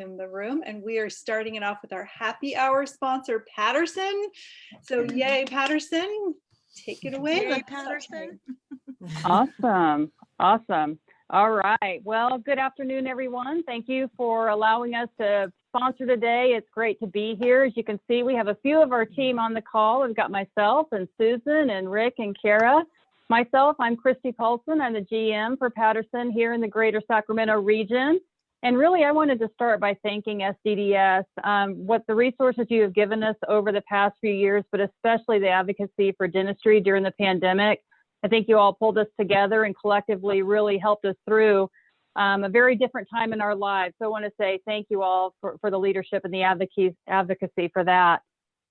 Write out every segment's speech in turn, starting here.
in the room, and we are starting it off with our happy hour sponsor, Patterson. So yay, Patterson, take it away. Yay, Patterson. Awesome. Awesome. All right. Well, good afternoon, everyone. Thank you for allowing us to sponsor today. It's great to be here. As you can see, we have a few of our team on the call. We've got myself and Susan and Rick and Kara. Myself, I'm Christy Paulson. I'm the GM for Patterson here in the greater Sacramento region. And really, I wanted to start by thanking SDDS, what the resources you have given us over the past few years, but especially the advocacy for dentistry during the pandemic. I think you all pulled us together and collectively really helped us through a very different time in our lives. So I want to say thank you all for the leadership and the advocacy for that.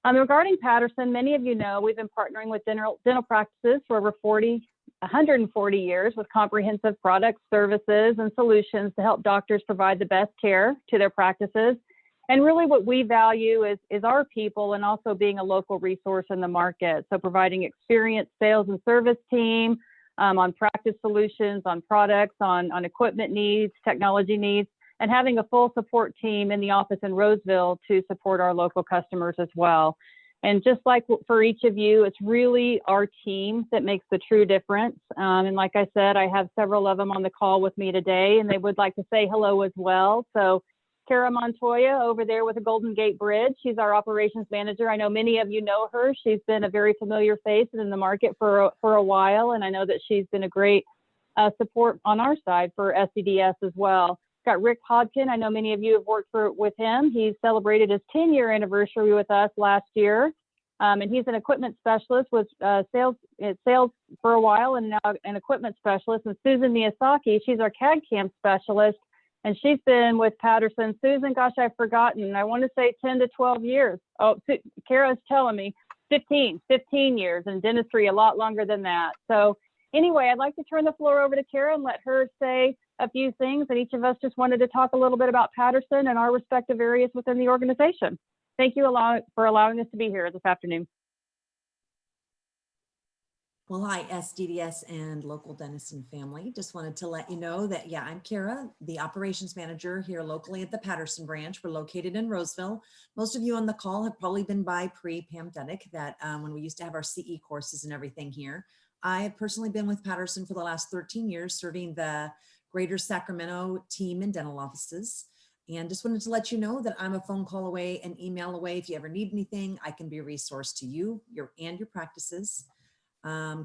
Regarding Patterson, many of you know we've been partnering with dental practices for over 140 years with comprehensive products, services, and solutions to help doctors provide the best care to their practices. And really what we value is our people and also being a local resource in the market. So providing experienced sales and service team on practice solutions, on products, on equipment needs, technology needs, and having a full support team in the office in Roseville to support our local customers as well. And just like for each of you, it's really our team that makes the true difference. And like I said, I have several of them on the call with me today, and they would like to say hello as well. So Kara Montoya over there with the Golden Gate Bridge. She's our operations manager. I know many of you know her. She's been a very familiar face in the market for a while, and I know that she's been a great support on our side for SDDS as well. Got Rick Hodkin. I know many of you have worked with him. He celebrated his 10-year anniversary with us last year, and he's an equipment specialist with sales for a while, and now an equipment specialist. And Susan Miyazaki, she's our CAD/CAM specialist, and she's been with Patterson. Susan, gosh, I've forgotten. I want to say 10 to 12 years. Oh, Kara's telling me 15 years, in dentistry a lot longer than that. So anyway, I'd like to turn the floor over to Kara and let her say a few things. And each of us just wanted to talk a little bit about Patterson and our respective areas within the organization. Thank you for allowing us to be here this afternoon. Well, hi, SDDS and local dentist and family. Just wanted to let you know that, yeah, I'm Kara, the operations manager here locally at the Patterson branch. We're located in Roseville. Most of you on the call have probably been by pre-pandemic, that when we used to have our CE courses and everything here. I have personally been with Patterson for the last 13 years, serving the greater Sacramento team and dental offices. And just wanted to let you know that I'm a phone call away, an email away. If you ever need anything, I can be a resource to you, your practices.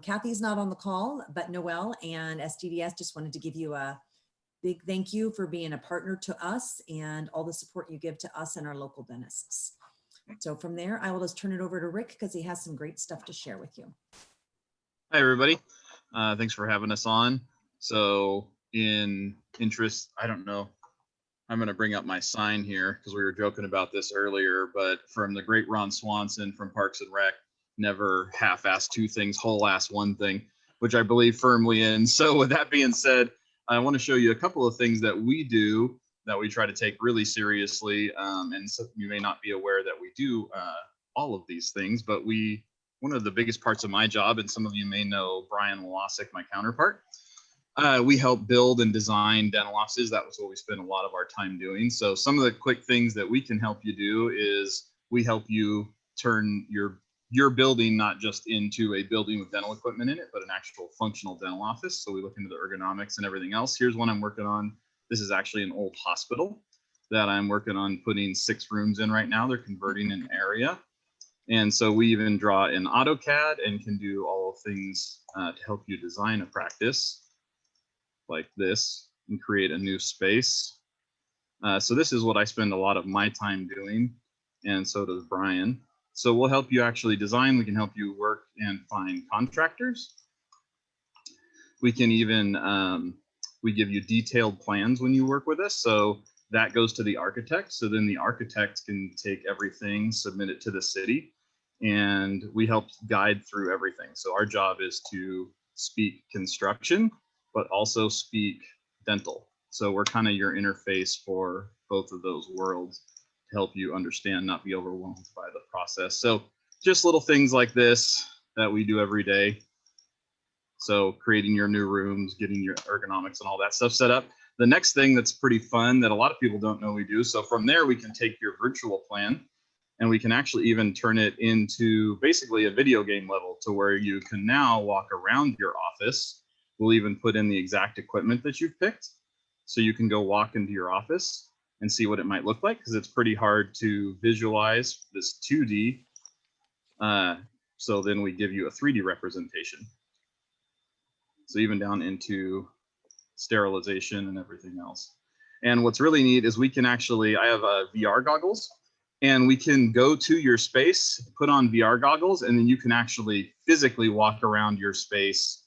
Kathy's not on the call, but Noelle and SDDS just wanted to give you a big thank you for being a partner to us and all the support you give to us and our local dentists. So from there, I will just turn it over to Rick because he has some great stuff to share with you. Hi, everybody. Thanks for having us on. So in interest, I don't know, I'm going to bring up my sign here because we were joking about this earlier, but from the great Ron Swanson from Parks and Rec, never half-ass two things, whole-ass one thing, which I believe firmly in. So with that being said, I want to show you a couple of things that we do that we try to take really seriously. And so you may not be aware that we do all of these things, but one of the biggest parts of my job, and some of you may know Brian Wolosik, my counterpart, we help build and design dental offices. That was what we spent a lot of our time doing. So some of the quick things that we can help you do is we help you turn your building not just into a building with dental equipment in it, but an actual functional dental office. So we look into the ergonomics and everything else. Here's one I'm working on. This is actually an old hospital that I'm working on putting 6 rooms in right now. They're converting an area. And so we even draw in AutoCAD and can do all of things to help you design a practice like this and create a new space. So this is what I spend a lot of my time doing, and so does Brian. So we'll help you actually design. We can help you work and find contractors. We can even, we give you detailed plans when you work with us. So that goes to the architect. So then the architect can take everything, submit it to the city, and we help guide through everything. So our job is to speak construction, but also speak dental. So we're kind of your interface for both of those worlds to help you understand, not be overwhelmed by the process. So just little things like this that we do every day. So creating your new rooms, getting your ergonomics and all that stuff set up. the next thing that's pretty fun that a lot of people don't know we do. So from there, we can take your virtual plan and we can actually even turn it into basically a video game level to where you can now walk around your office. We'll even put in the exact equipment that you've picked. So you can go walk into your office and see what it might look like, because it's pretty hard to visualize this 2D. So then we give you a 3D representation. So even down into sterilization and everything else. And what's really neat is we can actually, I have VR goggles, and we can go to your space, put on VR goggles, and then you can actually physically walk around your space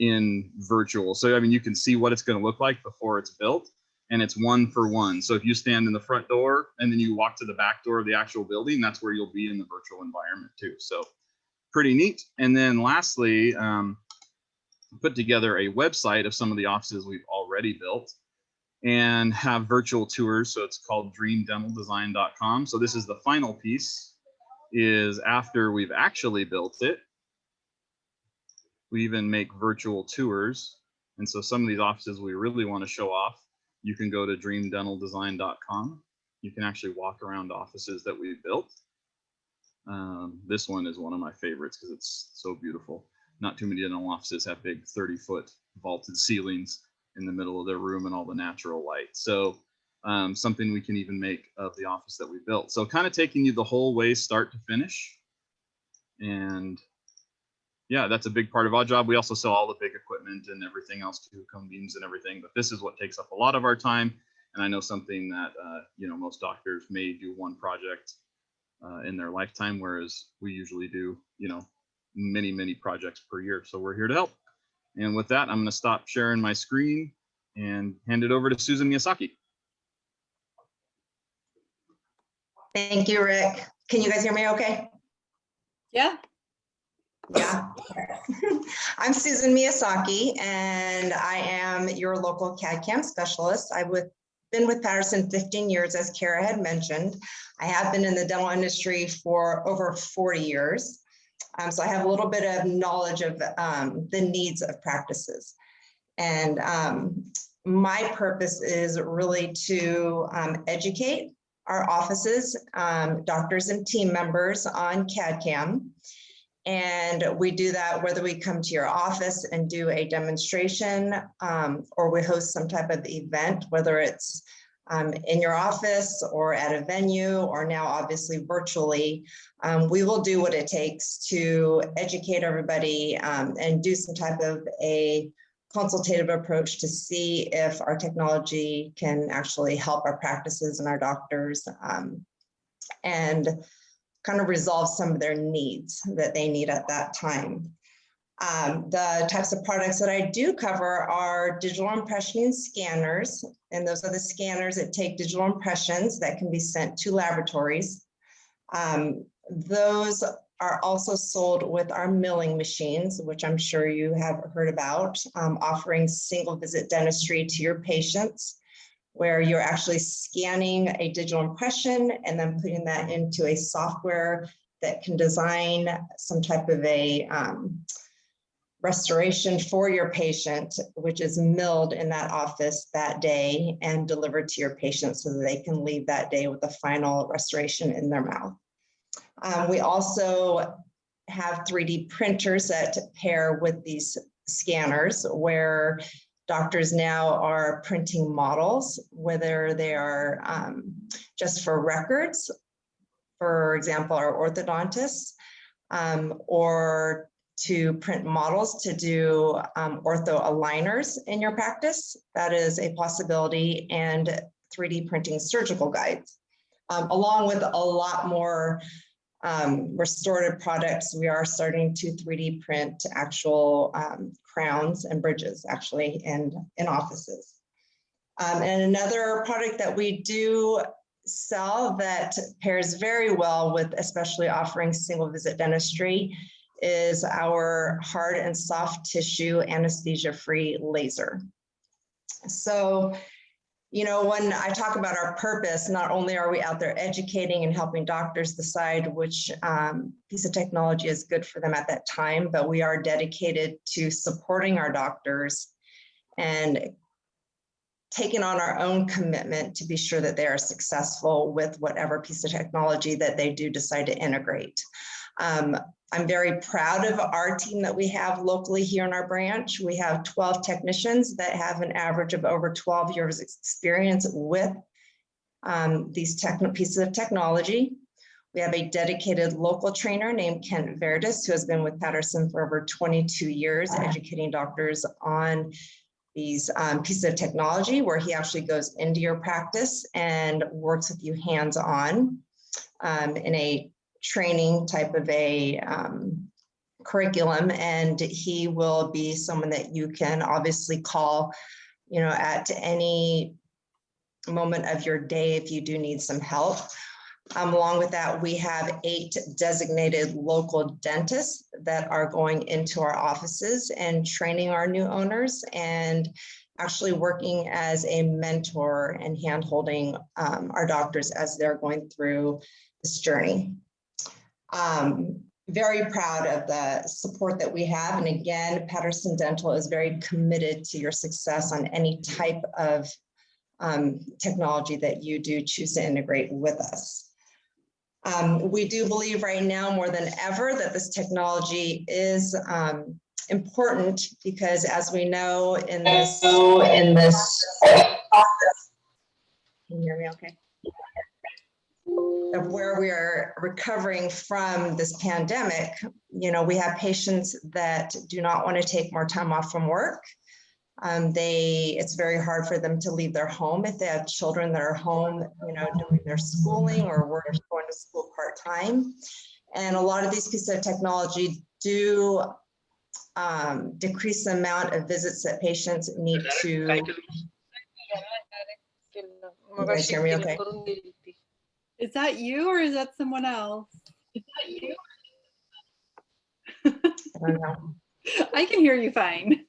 in virtual. So, I mean, you can see what it's going to look like before it's built, and it's 1 for 1. So if you stand in the front door and then you walk to the back door of the actual building, that's where you'll be in the virtual environment too. So pretty neat. And then lastly, put together a website of some of the offices we've already built and have virtual tours. So it's called dreamdentaldesign.com. So this is the final piece, is after we've actually built it, we even make virtual tours. And so some of these offices we really want to show off, you can go to dreamdentaldesign.com. You can actually walk around offices that we've built. This one is one of my favorites because it's so beautiful. Not too many dental offices have big 30-foot vaulted ceilings in the middle of their room and all the natural light. So something we can even make of the office that we built. So kind of taking you the whole way start to finish. And yeah, that's a big part of our job. We also sell all the big equipment and everything else too, cone beams and everything, but this is what takes up a lot of our time. And I know something that, most doctors may do one project in their lifetime, whereas we usually do, many, many projects per year. So we're here to help. And with that, I'm going to stop sharing my screen and hand it over to Susan Miyazaki. Thank you, Rick. Can you guys hear me okay? Yeah. Yeah. I'm Susan Miyazaki, and I am your local CAD/CAM specialist. I've been with Patterson 15 years, as Kara had mentioned. I have been in the dental industry for over 40 years. So I have a little bit of knowledge of the needs of practices. And my purpose is really to educate our offices, doctors and team members on CAD/CAM. And we do that whether we come to your office and do a demonstration or we host some type of event, whether it's in your office or at a venue or now obviously virtually. We will do what it takes to educate everybody and do some type of a consultative approach to see if our technology can actually help our practices and our doctors and kind of resolve some of their needs that they need at that time. The types of products that I do cover are digital impressioning scanners, and those are the scanners that take digital impressions that can be sent to laboratories. Those are also sold with our milling machines, which I'm sure you have heard about, offering single visit dentistry to your patients, where you're actually scanning a digital impression and then putting that into a software that can design some type of a restoration for your patient, which is milled in that office that day and delivered to your patient so that they can leave that day with the final restoration in their mouth. We also have 3D printers that pair with these scanners where doctors now are printing models, whether they are just for records, for example, our orthodontists, or to print models to do ortho aligners in your practice. That is a possibility, and 3D printing surgical guides. Along with a lot more restorative products, we are starting to 3D print actual crowns and bridges actually in offices. And another product that we do sell that pairs very well with especially offering single visit dentistry is our hard and soft tissue anesthesia-free laser. So, when I talk about our purpose, not only are we out there educating and helping doctors decide which piece of technology is good for them at that time, but we are dedicated to supporting our doctors and taken on our own commitment to be sure that they are successful with whatever piece of technology that they do decide to integrate. I'm very proud of our team that we have locally here in our branch. We have 12 technicians that have an average of over 12 years experience with these pieces of technology. We have a dedicated local trainer named Kent Verdes, who has been with Patterson for over 22 years, educating doctors on these pieces of technology, where he actually goes into your practice and works with you hands-on in a training type of a curriculum. And he will be someone that you can obviously call, you know, at any moment of your day if you do need some help. Along with that, we have 8 designated local dentists that are going into our offices and training our new owners and actually working as a mentor and hand-holding our doctors as they're going through this journey. Very proud of the support that we have. And again, Patterson Dental is very committed to your success on any type of technology that you do choose to integrate with us. We do believe right now more than ever that this technology is important because, as we know in this, can you hear me okay? Of where we are recovering from this pandemic, you know, we have patients that do not want to take more time off from work. It's very hard for them to leave their home if they have children that are home, you know, doing their schooling or going to school part-time. And a lot of these pieces of technology do decrease the amount of visits that patients need to. You guys hear me okay? Is that you or is that someone else? I don't know. I can hear you fine.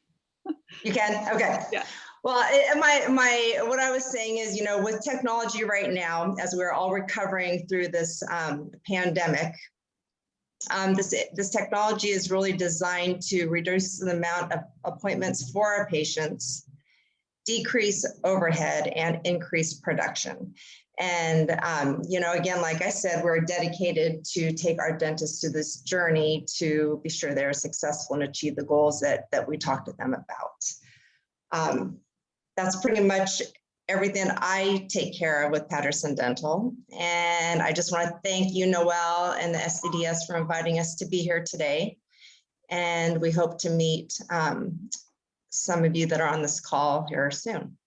You can? Okay. Yeah. Well, what I was saying is, you know, with technology right now, as we're all recovering through this pandemic, this technology is really designed to reduce the amount of appointments for our patients, decrease overhead, and increase production. And, you know, again, like I said, we're dedicated to take our dentists to this journey to be sure they're successful and achieve the goals that we talked to them about. That's pretty much everything I take care of with Patterson Dental. And I just want to thank you, Noel, and the SCDS for inviting us to be here today. And we hope to meet some of you that are on this call here soon.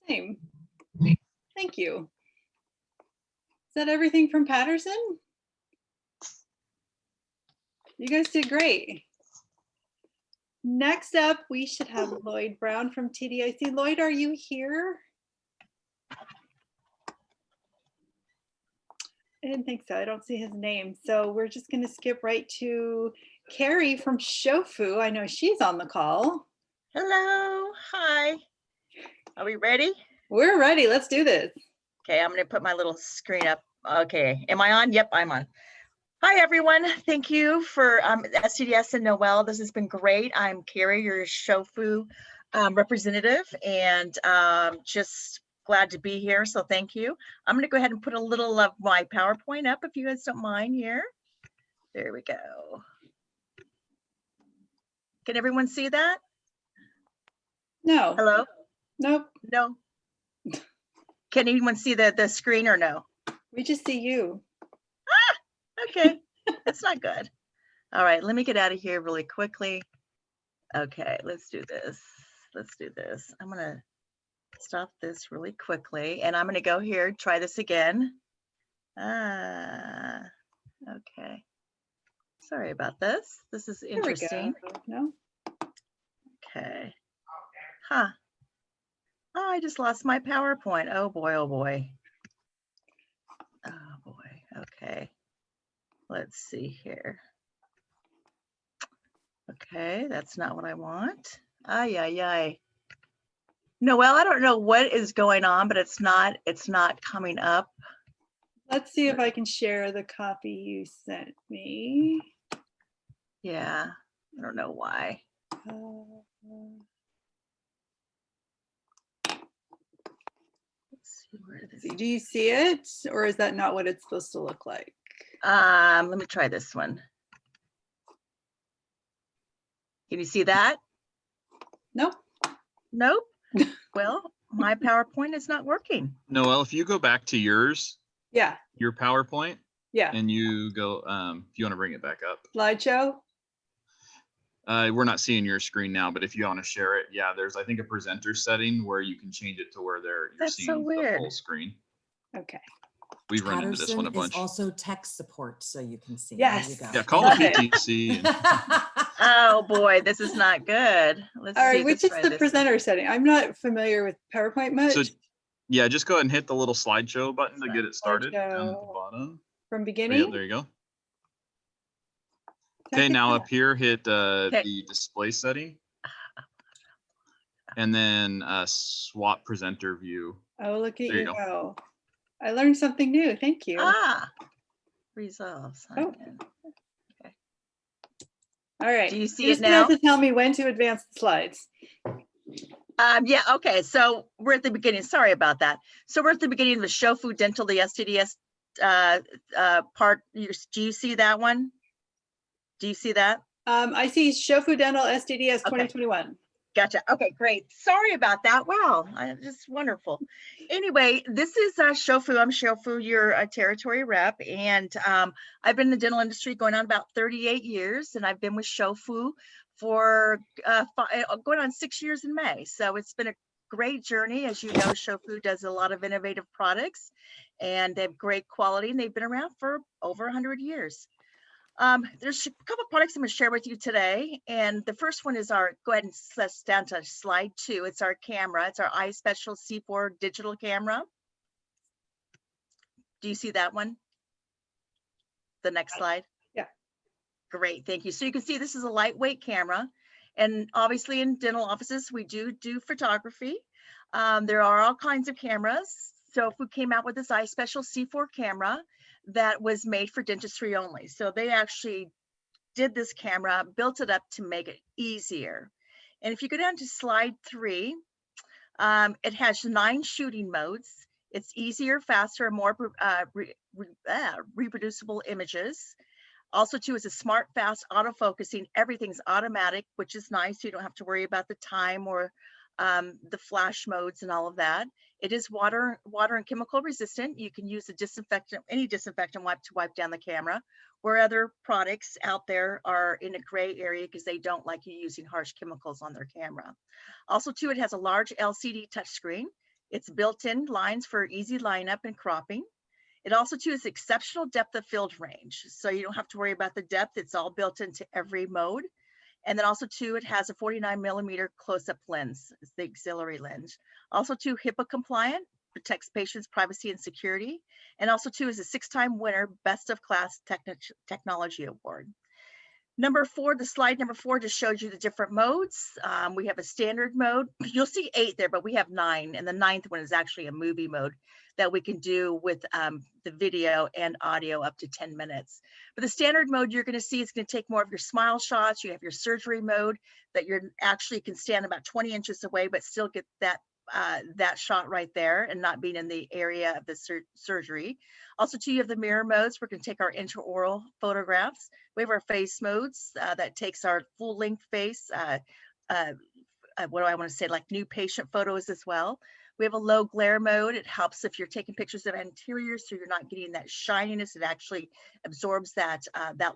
Same. Thank you. Is that everything from Patterson? You guys did great. Next up, we should have Lloyd Brown from TDIC. Lloyd, are you here? I didn't think so. I don't see his name. So we're just going to skip right to Carrie from Shofu. I know she's on the call. Hello, hi. Are we ready? We're ready. Let's do this. Okay, I'm gonna put my little screen up. Okay, am I on? Yep, I'm on. Hi, everyone. Thank you for SCDS and Noel. This has been great. I'm Carrie, your Shofu representative, and just glad to be here. So thank you. I'm gonna go ahead and put a little of my PowerPoint up if you guys don't mind here. There we go. Can everyone see that? No. Hello? Nope. No. Can anyone see the screen or no? We just see you. Okay, that's not good. All right, let me get out of here really quickly. Okay, let's do this. Let's do this. I'm gonna stop this really quickly and I'm gonna go here, try this again. Okay. Sorry about this. This is interesting. No. Okay. Huh. Oh, I just lost my PowerPoint. Oh boy, oh boy. Oh boy, okay. Let's see here. Okay, that's not what I want. Ay, ay, ay. Noel, I don't know what is going on, but it's not coming up. Let's see if I can share the copy you sent me. Yeah, I don't know why. Let's see, do you see it, or is that not what it's supposed to look like? Let me try this one. Can you see that? Nope. Nope. Well, my PowerPoint is not working. Noel, if you go back to yours, Yeah, your PowerPoint, yeah. and you go, if you want to bring it back up. Slideshow. We're not seeing your screen now, but if you want to share it, yeah, there's, I think, a presenter setting where you can change it to where you're That's so seeing the weird. full screen. Okay. We've run into this Patterson one a is bunch. also tech support, so you can see. Yes. There you Yeah, go. call the Love it. PTC. And, Oh boy, this is not good. Let's All see. right, which let's is try the this. presenter setting? I'm not familiar with PowerPoint much. so, yeah, just go ahead and hit the little slideshow button to get it started down at the Slideshow. bottom. From Oh, yeah, beginning. there you go. Second Okay, now one. up here, hit Okay. the display setting. And then swap presenter view. Oh, look at There you you go. go. I learned something new. Thank you. Resolve. sign Oh. in. All right. Do you see You're it just gonna have now? to tell me when to advance the slides. Yeah, okay, so we're at the beginning. Sorry about that. So we're at the beginning of the Shofu Dental, the STDS part. Do you see that one? Do you see that? I see Shofu Dental SDDS Okay. 2021. Gotcha. Okay, great. Sorry about that. Wow, just wonderful. Anyway, this is Shofu. I'm Shofu, your territory rep, and I've been in the dental industry going on about 38 years, and I've been with Shofu for going on 6 years in May. So it's been a great journey. As you know, Shofu does a lot of innovative products, and they have great quality, and they've been around for over 100 years. There's a couple of products I'm going to share with you today. And the first one is go ahead and let's down to slide 2. It's our camera. It's our iSpecial C4 digital camera. Do you see that one? The next slide? Yeah. Great, thank you. So you can see this is a lightweight camera. And obviously in dental offices, we do photography. There are all kinds of cameras. So if we came out with this iSpecial C4 camera, that was made for dentistry only. So they actually did this camera, built it up to make it easier. And if you go down to slide 3, it has 9 shooting modes. It's easier, faster, and more reproducible images. Also too, is a smart, fast autofocusing. Everything's automatic, which is nice. You don't have to worry about the time or the flash modes and all of that. It is water and chemical resistant. You can use a disinfectant, any disinfectant wipe to wipe down the camera, where other products out there are in a gray area because they don't like you using harsh chemicals on their camera. Also too, it has a large LCD touchscreen. It's built-in lines for easy lineup and cropping. It also too is exceptional depth of field range. So you don't have to worry about the depth. It's all built into every mode. And then also too, it has a 49mm close-up lens. It's the auxiliary lens. Also too, HIPAA compliant, protects patients' privacy and security. And also too, is a 6-time winner, Best of Class Technology Award. Number 4, the slide number 4 just shows you the different modes. We have a standard mode. You'll see 8 there, but we have 9. And the 9th one is actually a movie mode that we can do with the video and audio up to 10 minutes. But the standard mode you're gonna see is gonna take more of your smile shots. You have your surgery mode that you're actually can stand about 20 inches away, but still get that shot right there and not being in the area of the surgery. Also too, you have the mirror modes. We're gonna take our intraoral photographs. We have our face modes that takes our full length face. What do I wanna say, like new patient photos as well. We have a low glare mode. It helps if you're taking pictures of anterior, so you're not getting that shininess. It actually absorbs that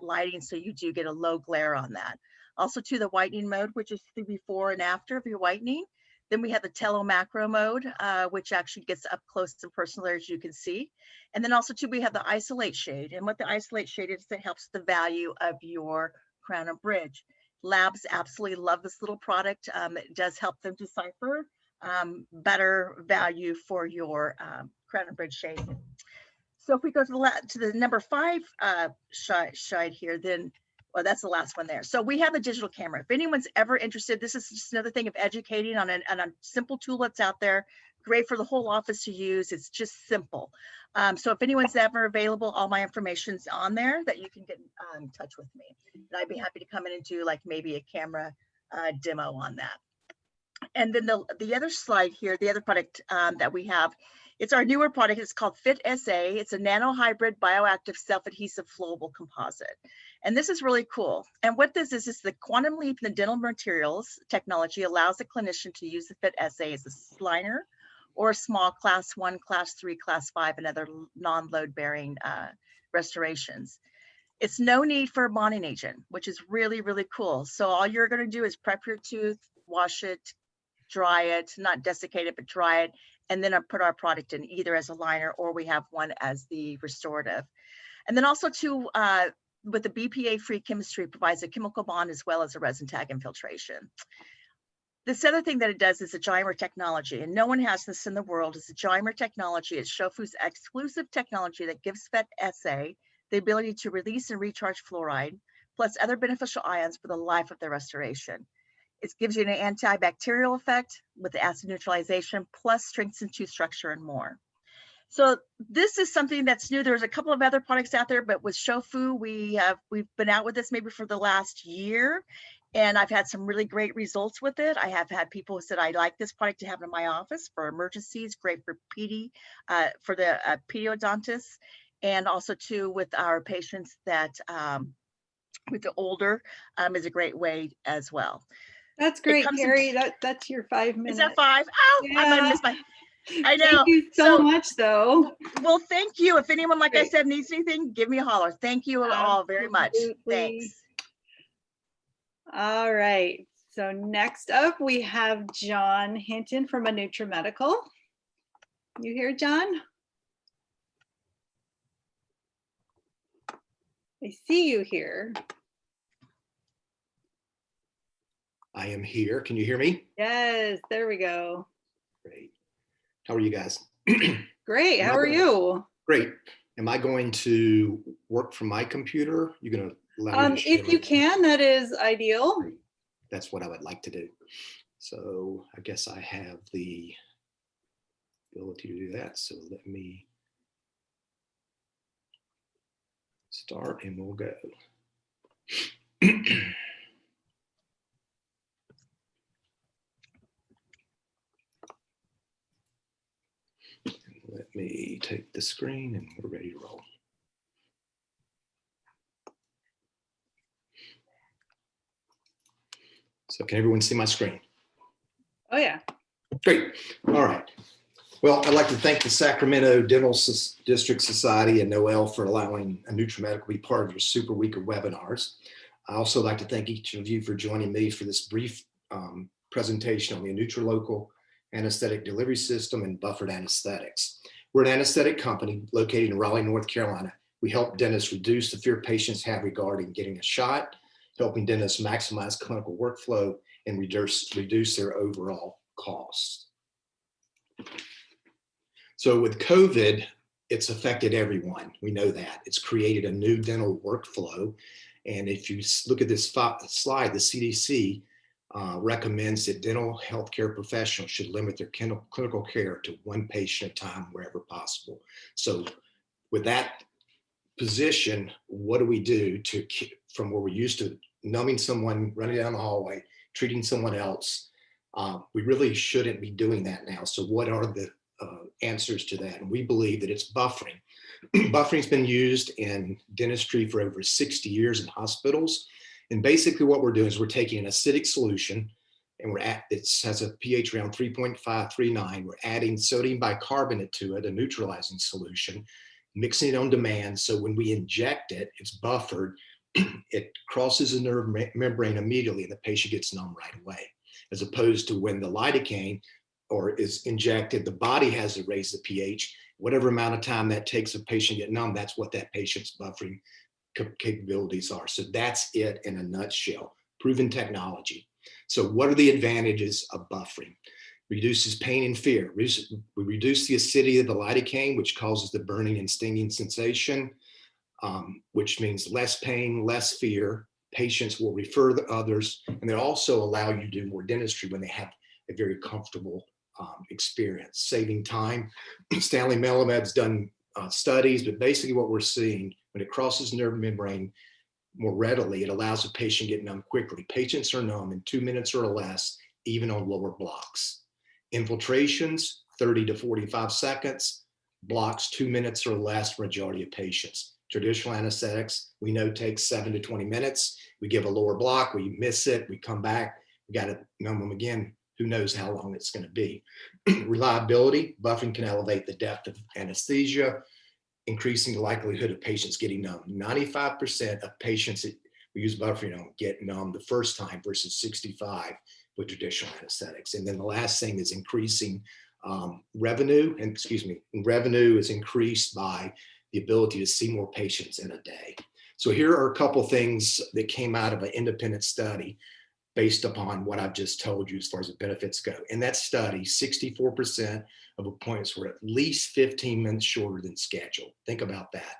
lighting, so you do get a low glare on that. Also to the whitening mode, which is the before and after of your whitening. Then we have the telemacro mode, which actually gets up close and personal, as you can see. And then also too, we have the isolate shade. And what the isolate shade is, it helps the value of your crown and bridge. Labs absolutely love this little product. It does help them decipher better value for your crown and bridge shade. So if we go to the number 5 slide here, then, well, that's the last one there. So we have a digital camera. If anyone's ever interested, this is just another thing of educating on a simple tool that's out there, great for the whole office to use. It's just simple. So if anyone's ever available, all my information's on there that you can get in touch with me. And I'd be happy to come in and do like maybe a camera demo on that. And then the other slide here, the other product that we have It's our newer product. It's called Fit SA. It's a nano-hybrid bioactive self-adhesive flowable composite. And this is really cool. And what this is the quantum leap in the dental materials technology allows the clinician to use the Fit SA as a liner or a small class 1, class 3, class 5, and other non-load bearing restorations. It's no need for a bonding agent, which is really, really cool. So all you're going to do is prep your tooth, wash it, dry it, not desiccate it, but dry it, and then put our product in either as a liner or we have one as the restorative. And then also too, with the BPA-free chemistry provides a chemical bond as well as a resin tag infiltration. This other thing that it does is a Zymer technology, and no one has this in the world. It's a Zymer technology. It's Shofu's exclusive technology that gives Fit SA the ability to release and recharge fluoride, plus other beneficial ions for the life of the restoration. It gives you an antibacterial effect with the acid neutralization, plus strengthens tooth structure and more. So this is something that's new. There's a couple of other products out there, but with Shofu, we've been out with this maybe for the last year, and I've had some really great results with it. I have had people who said, I like this product to have in my office for emergencies, great for PD, for the pediodontist, and also too with our patients that with the older is a great way as well. That's great, comes in- Carrie. That's your 5 minutes. Is that 5? Oh, I might have missed my. I know. Thank you so much, though. Well, thank you. If anyone, like I Great. said, needs anything, give me a holler. Thank you all very much. Absolutely. Thanks. All right. So next up, we have John Hinton from Anutra Medical. You here, John? I see you here. I am here. Can you hear me? Yes, there we go. Great. How are you guys? Great. How are you? Great. Am I going to work from my computer? You're going to allow me to share If you my- can, that is ideal. That's what I would like to do. So I guess I have the ability to do that. So let me start and we'll go. Let me take the screen and we're ready to roll. So can everyone see my screen? Oh, yeah. Great. All right. Well, I'd like to thank the Sacramento Dental District Society and Noel for allowing Anutra Medical to be part of your super week of webinars. I also like to thank each of you for joining me for this brief presentation on the Anutra Local Anesthetic Delivery System and Buffered Anesthetics. We're an anesthetic company located in Raleigh, North Carolina. We help dentists reduce the fear patients have regarding getting a shot, helping dentists maximize clinical workflow and reduce their overall costs. So with COVID, it's affected everyone. We know that. It's created a new dental workflow. And if you look at this slide, the CDC recommends that dental healthcare professionals should limit their clinical care to one patient at a time wherever possible. So with that position, what do we do to, from where we're used to numbing someone, running down the hallway, treating someone else? We really shouldn't be doing that now. So what are the answers to that? And we believe that it's buffering. Buffering's been used in dentistry for over 60 years in hospitals. And basically what we're doing is we're taking an acidic solution and it has a pH around 3.539. We're adding sodium bicarbonate to it, a neutralizing solution, mixing it on demand. So when we inject it, it's buffered. It crosses the nerve membrane immediately and the patient gets numb right away. As opposed to when the lidocaine is injected, the body has to raise the pH. Whatever amount of time that takes a patient to get numb, that's what that patient's buffering capabilities are. So that's it in a nutshell, proven technology. So what are the advantages of buffering? Reduces pain and fear. We reduce the acidity of the lidocaine, which causes the burning and stinging sensation, which means less pain, less fear. Patients will refer the others, and they also allow you to do more dentistry when they have a very comfortable experience, saving time. Stanley Melamed's done studies, but basically what we're seeing, when it crosses nerve membrane more readily, it allows the patient to get numb quickly. Patients are numb in 2 minutes or less, even on lower blocks. Infiltrations, 30 to 45 seconds, blocks 2 minutes or less for majority of patients. Traditional anesthetics, we know takes 7 to 20 minutes. We give a lower block, we miss it, we come back, we got to numb them again. Who knows how long it's going to be. Reliability, buffering can elevate the depth of anesthesia, increasing the likelihood of patients getting numb. 95% of patients that we use buffering on get numb the first time versus 65 with traditional anesthetics. And then the last thing is increasing revenue, and revenue is increased by the ability to see more patients in a day. So here are a couple things that came out of an independent study based upon what I've just told you as far as the benefits go. In that study, 64% of appointments were at least 15 minutes shorter than scheduled. Think about that.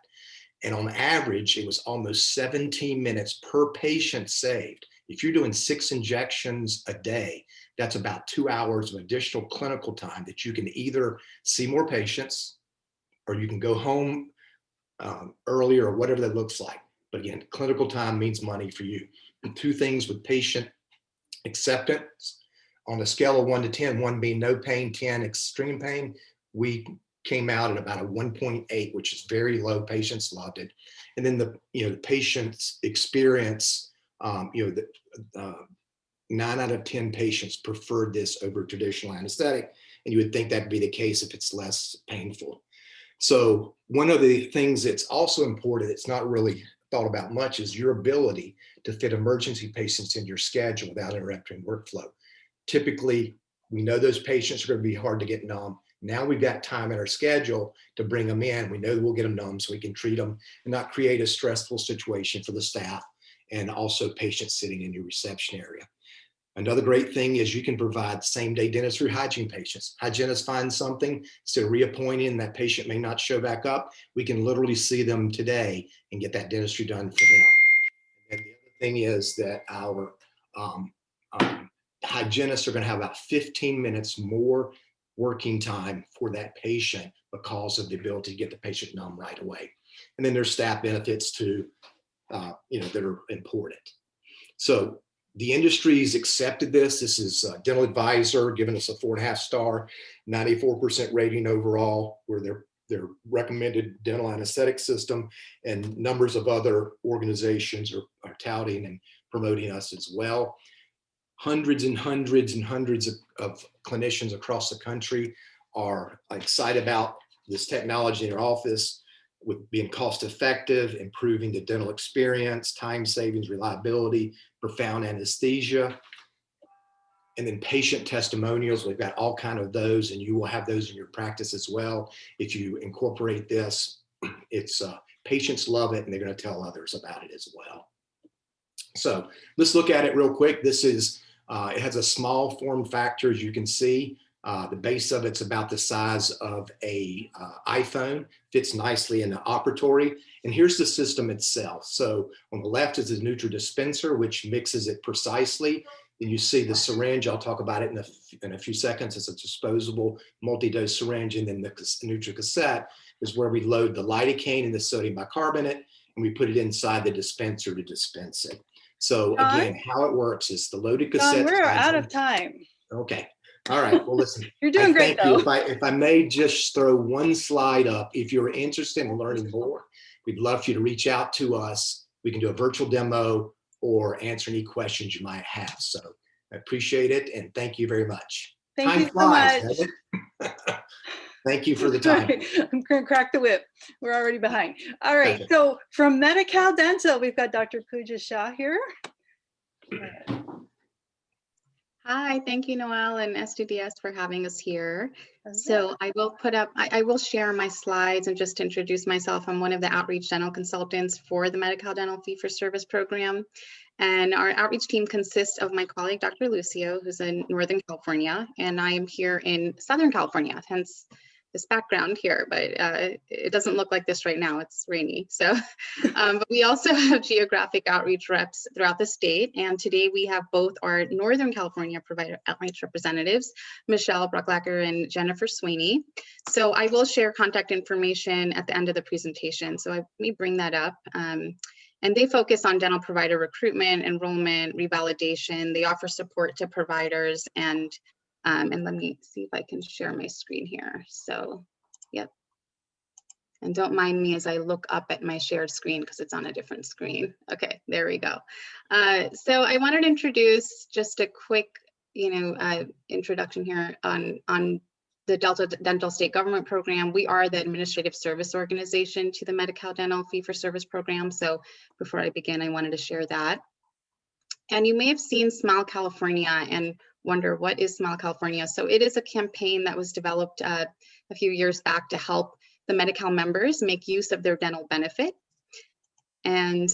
And on average, it was almost 17 minutes per patient saved. If you're doing 6 injections a day, that's about 2 hours of additional clinical time that you can either see more patients or you can go home earlier or whatever that looks like. But again, clinical time means money for you. And 2 things with patient acceptance. On a scale of 1 to 10, 1 being no pain, 10 extreme pain, we came out at about a 1.8, which is very low. Patients loved it. And then the patient's experience, 9 out of 10 patients preferred this over traditional anesthetic. And you would think that'd be the case if it's less painful. So one of the things that's also important, it's not really thought about much, is your ability to fit emergency patients in your schedule without interrupting workflow. Typically, we know those patients are going to be hard to get numb. Now we've got time in our schedule to bring them in. We know we'll get them numb so we can treat them and not create a stressful situation for the staff and also patients sitting in your reception area. Another great thing is you can provide same-day dentistry hygiene patients. Hygienists find something, instead of reappointing, that patient may not show back up. We can literally see them today and get that dentistry done for them. And the other thing is that our hygienists are going to have about 15 minutes more working time for that patient because of the ability to get the patient numb right away. And then there's staff benefits too, that are important. So the industry's accepted this. This is Dental Advisor giving us a 4.5 star, 94% rating overall, where their recommended dental anesthetic system, and numbers of other organizations are touting and promoting us as well. Hundreds and hundreds and hundreds of clinicians across the country are excited about this technology in their office, with being cost effective, improving the dental experience, time savings, reliability, profound anesthesia. And then patient testimonials, we've got all kinds of those, and you will have those in your practice as well. If you incorporate this, it's patients love it and they're going to tell others about it as well. So let's look at it real quick. This is, it has a small form factor, as you can see. The base of it's about the size of a iPhone, fits nicely in the operatory. And here's the system itself. So on the left is the NutriDispenser, which mixes it precisely. Then you see the syringe. I'll talk about it in a few seconds. It's a disposable multi-dose syringe. And then the NutriCassette is where we load the lidocaine and the sodium bicarbonate, and we put it inside the dispenser to dispense it. So again, how it works is the loaded cassette. We're out of time. Okay. All right. Well, listen. You're doing great, though. If I may just throw one slide up, if you're interested in learning more, we'd love for you to reach out to us. We can do a virtual demo or answer any questions you might have. So I appreciate it, and thank you very much. Thank you so much. Thank you for the time. I'm going to crack the whip. We're already behind. All right. Okay. So from Medi-Cal Dental, we've got Dr. Pooja Shah here. Hi, thank you, Noelle and SDDS for having us here. So I will I will share my slides, and just to introduce myself, I'm one of the outreach dental consultants for the Medi-Cal Dental Fee-for-Service program. And our outreach team consists of my colleague, Dr. Lucio, who's in Northern California, and I am here in Southern California, hence this background here, but it doesn't look like this right now. It's rainy. So, but we also have geographic outreach reps throughout the state. And today we have both our Northern California provider outreach representatives, Michelle Brucklacker and Jennifer Sweeney. So I will share contact information at the end of the presentation. So let me bring that up. And they focus on dental provider recruitment, enrollment, revalidation. They offer support to providers and And let me see if I can share my screen here. So, yep. And don't mind me as I look up at my shared screen because it's on a different screen. Okay, there we go. So I wanted to introduce just a quick, introduction here on the Delta Dental State Government Program. We are the administrative service organization to the Medi-Cal Dental Fee-for-Service Program. So before I begin, I wanted to share that. And you may have seen Smile California and wonder, what is Smile California? So it is a campaign that was developed a few years back to help the Medi-Cal members make use of their dental benefit. And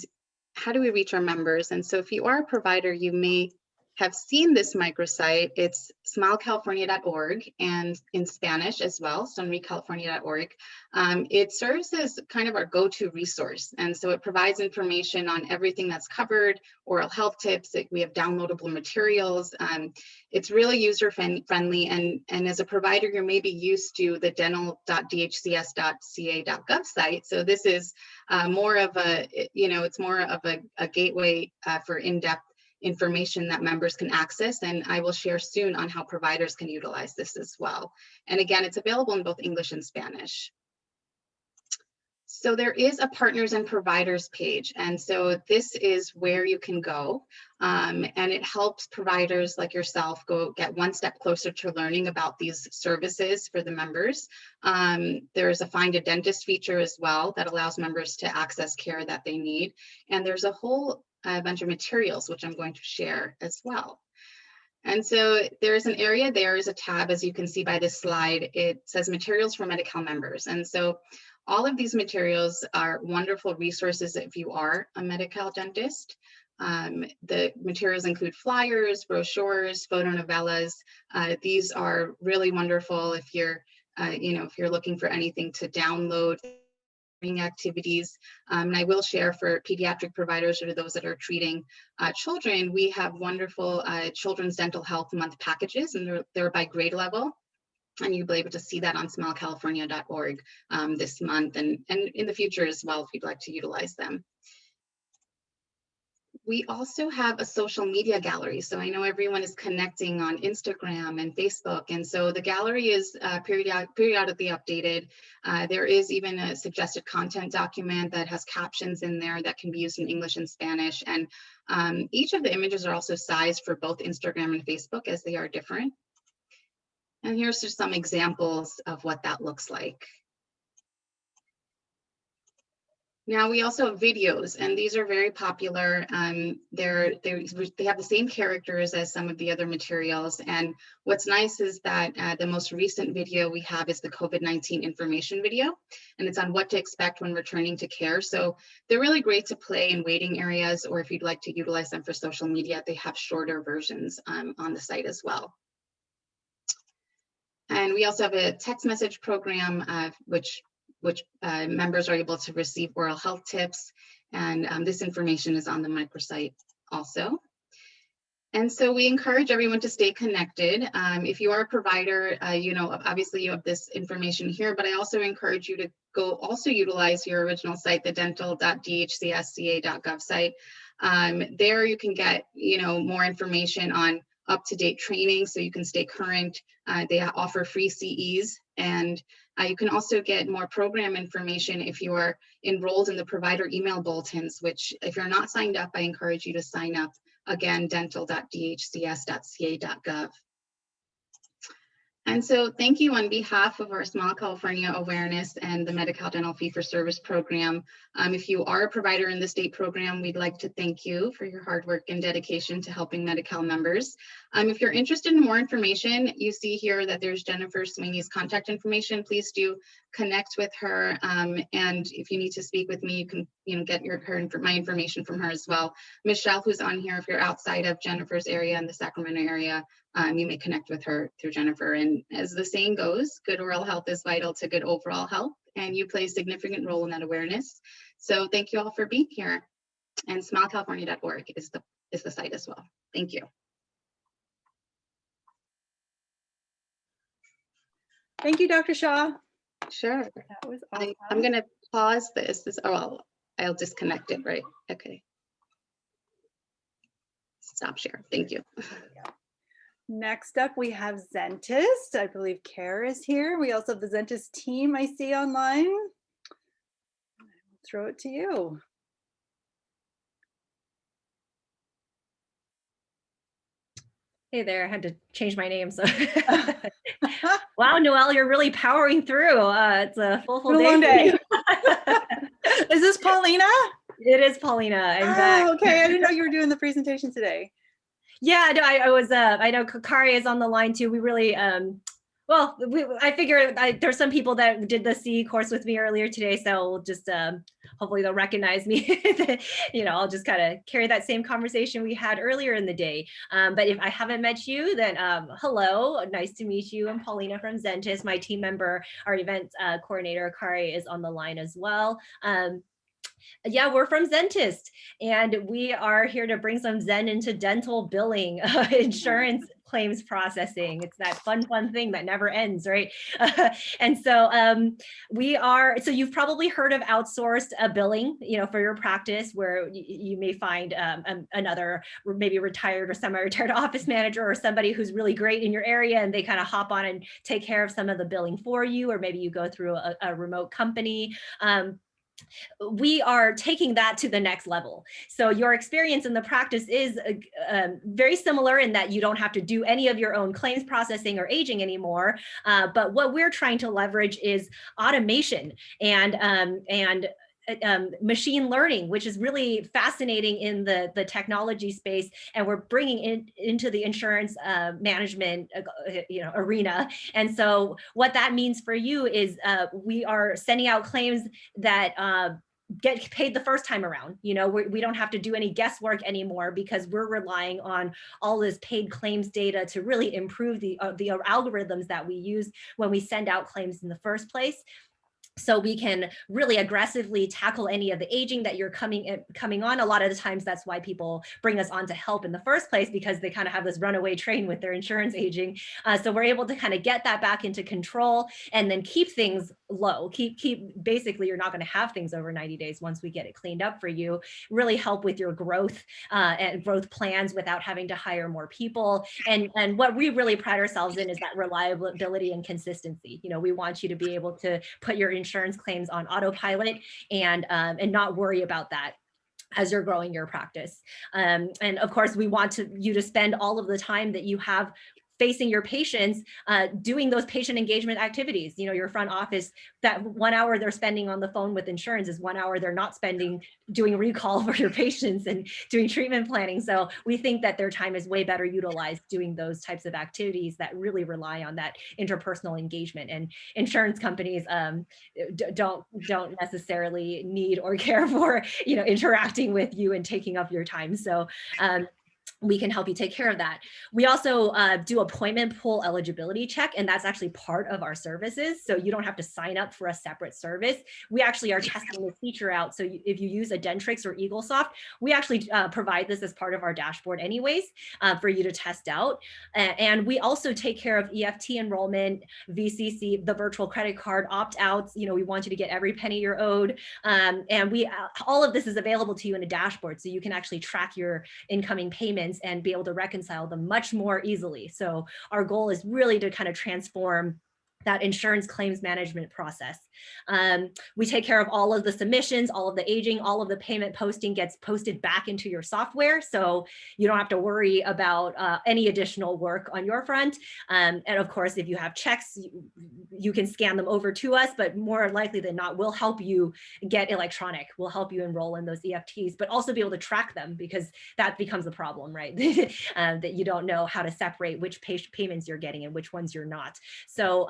how do we reach our members? And so if you are a provider, you may have seen this microsite. It's smilecalifornia.org and in Spanish as well, sonriecalifornia.org. It serves as kind of our go-to resource. And so it provides information on everything that's covered, oral health tips. We have downloadable materials. It's really user-friendly. And as a provider, you're maybe used to the dental.dhcs.ca.gov site. So this is more of a, it's more of a gateway for in-depth information that members can access, and I will share soon on how providers can utilize this as well. And again, it's available in both English and Spanish. So there is a partners and providers page, and so this is where you can go, and it helps providers like yourself go get one step closer to learning about these services for the members. There's a Find a Dentist feature as well that allows members to access care that they need, and there's a whole bunch of materials which I'm going to share as well. And so there's an area, there is a tab, as you can see by this slide. It says materials for Medi-Cal members. And so all of these materials are wonderful resources if you are a Medi-Cal dentist. The materials include flyers, brochures, photo novellas. These are really wonderful if you're, if you're looking for anything to download activities. And I will share for pediatric providers or those that are treating children, we have wonderful Children's Dental Health Month packages, and they're by grade level. And you'll be able to see that on smilecalifornia.org this month and in the future as well if you'd like to utilize them. We also have a social media gallery. So I know everyone is connecting on Instagram and Facebook. And so the gallery is periodically updated. There is even a suggested content document that has captions in there that can be used in English and Spanish. And each of the images are also sized for both Instagram and Facebook as they are different. And here's just some examples of what that looks like. Now we also have videos, and these are very popular. They have the same characters as some of the other materials. And what's nice is that the most recent video we have is the COVID-19 information video, and it's on what to expect when returning to care. So they're really great to play in waiting areas, or if you'd like to utilize them for social media, they have shorter versions on the site as well. And we also have a text message program, which members are able to receive oral health tips. And this information is on the microsite also. And so we encourage everyone to stay connected. If you are a provider, obviously you have this information here, but I also encourage you to go also utilize your original site, the dental.dhcsca.gov site. There you can get, more information on up-to-date training so you can stay current. They offer free CEs, and you can also get more program information if you are enrolled in the provider email bulletins, which if you're not signed up, I encourage you to sign up. Again, dental.dhcs.ca.gov. And so thank you on behalf of our Smile California Awareness and the Medi-Cal Dental Fee-for-Service Program. If you are a provider in the state program, we'd like to thank you for your hard work and dedication to helping Medi-Cal members. If you're interested in more information, you see here that there's Jennifer Sweeney's contact information. Please do connect with her. And if you need to speak with me, you can get my information from her as well. Michelle, who's on here, if you're outside of Jennifer's area in the Sacramento area, you may connect with her through Jennifer. And as the saying goes, good oral health is vital to good overall health, and you play a significant role in that awareness. So thank you all for being here. And smilecalifornia.org is the site as well. Thank you. Thank you, Dr. Shaw. Sure. That was awesome. I'm going to pause this. I'll disconnect it, right? Okay. Stop share. Thank you. Next up, we have Zentist. I believe Kara is here. We also have the Zentist team I see online. I'll throw it to you. Hey there, I had to change my name. So wow, Noelle, you're really powering through. It's a full Been a long day. day. Is this Paulina? It is Paulina. I'm back. Oh, okay. I didn't know you were doing the presentation today. Yeah, no, I was. I know Kari is on the line too. We really, well, I figured there's some people that did the CE course with me earlier today, so we'll just hopefully they'll recognize me. You know, I'll just kind of carry that same conversation we had earlier in the day. But if I haven't met you, then hello, nice to meet you. I'm Paulina from Zentist. My team member, our event coordinator, Kari, is on the line as well. Yeah, we're from Zentist, and we are here to bring some Zen into dental billing, insurance claims processing. It's that fun thing that never ends, right? And so so you've probably heard of outsourced billing, you know, for your practice, where you may find another maybe retired or semi-retired office manager or somebody who's really great in your area, and they kind of hop on and take care of some of the billing for you, or maybe you go through a remote company. We are taking that to the next level. So your experience in the practice is very similar in that you don't have to do any of your own claims processing or aging anymore. But what we're trying to leverage is automation and machine learning, which is really fascinating in the technology space, and we're bringing it into the insurance management arena. And so what that means for you is we are sending out claims that get paid the first time around. You know, we don't have to do any guesswork anymore, because we're relying on all this paid claims data to really improve the algorithms that we use when we send out claims in the first place. So we can really aggressively tackle any of the aging that you're coming on. A lot of the times that's why people bring us on to help in the first place, because they kind of have this runaway train with their insurance aging. So we're able to kind of get that back into control and then keep things low. Basically, you're not going to have things over 90 days once we get it cleaned up for you. Really help with your growth and growth plans without having to hire more people. And what we really pride ourselves in is that reliability and consistency. You know, we want you to be able to put your insurance claims on autopilot and not worry about that as you're growing your practice. And of course, we want you to spend all of the time that you have facing your patients, doing those patient engagement activities. You know, your front office, that 1 hour they're spending on the phone with insurance is 1 hour they're not spending doing recall for your patients and doing treatment planning. So we think that their time is way better utilized doing those types of activities that really rely on that interpersonal engagement. And insurance companies don't necessarily need or care for, you know, interacting with you and taking up your time. So we can help you take care of that. We also do appointment pool eligibility check, and that's actually part of our services. So you don't have to sign up for a separate service. We actually are testing this feature out. So if you use a Dentrix or Eaglesoft, we actually provide this as part of our dashboard anyways for you to test out. And we also take care of EFT enrollment, VCC, the virtual credit card opt-outs. You know, we want you to get every penny you're owed. And we all of this is available to you in a dashboard, so you can actually track your incoming payments and be able to reconcile them much more easily. So our goal is really to kind of transform that insurance claims management process. We take care of all of the submissions, all of the aging, all of the payment posting gets posted back into your software. So you don't have to worry about any additional work on your front. And of course, if you have checks, you can scan them over to us, but more likely than not, we'll help you get electronic. We'll help you enroll in those EFTs, but also be able to track them, because that becomes a problem, right? That you don't know how to separate which payments you're getting and which ones you're not. So,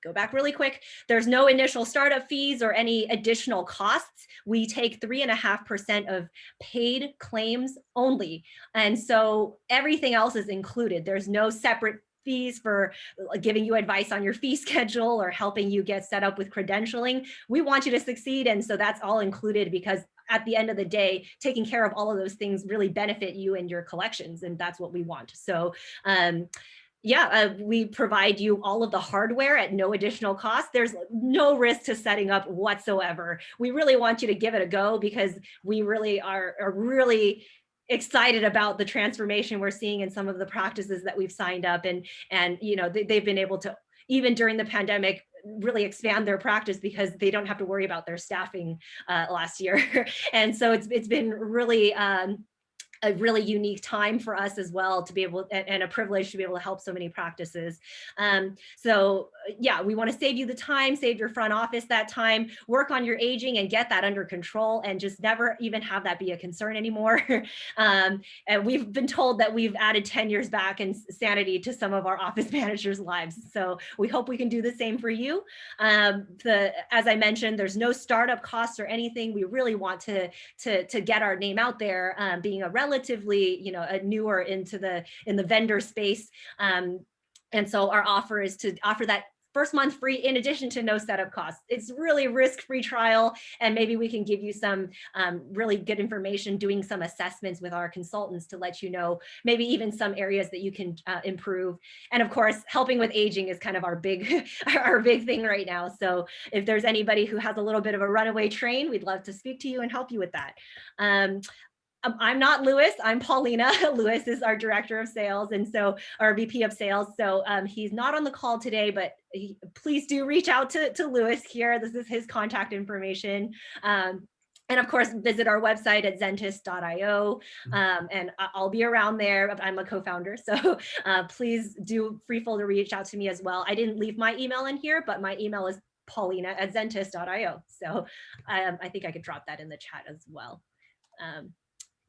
go back really quick. There's no initial startup fees or any additional costs. We take 3.5% of paid claims only. And so everything else is included. There's no separate fees for giving you advice on your fee schedule or helping you get set up with credentialing. We want you to succeed. And so that's all included, because at the end of the day, taking care of all of those things really benefit you and your collections. And that's what we want. So, we provide you all of the hardware at no additional cost. There's no risk to setting up whatsoever. We really want you to give it a go, because we really are really excited about the transformation we're seeing in some of the practices that we've signed up, and you know, they've been able to, even during the pandemic, really expand their practice because they don't have to worry about their staffing last year. And so it's been really a really unique time for us as well to be able, and a privilege to be able to help so many practices. So yeah, we want to save you the time, save your front office that time, work on your aging and get that under control, and just never even have that be a concern anymore. And we've been told that we've added 10 years back in sanity to some of our office managers' lives. So we hope we can do the same for you. As I mentioned, there's no startup costs or anything. We really want to get our name out there, being a relatively, you know, a newer in the vendor space. And so our offer is to offer that first month free in addition to no setup costs. It's really a risk-free trial, and maybe we can give you some really good information, doing some assessments with our consultants to let you know maybe even some areas that you can improve. And of course, helping with aging is kind of our big thing right now. So if there's anybody who has a little bit of a runaway train, we'd love to speak to you and help you with that. I'm not Louis, I'm Paulina. Louis is our director of sales, and so our VP of sales. So he's not on the call today, but please do reach out to Louis here. This is his contact information. And of course, visit our website at zentis.io, and I'll be around there. I'm a co-founder, so please do free to reach out to me as well. I didn't leave my email in here, but my email is paulina@zentis.io. So I think I could drop that in the chat as well.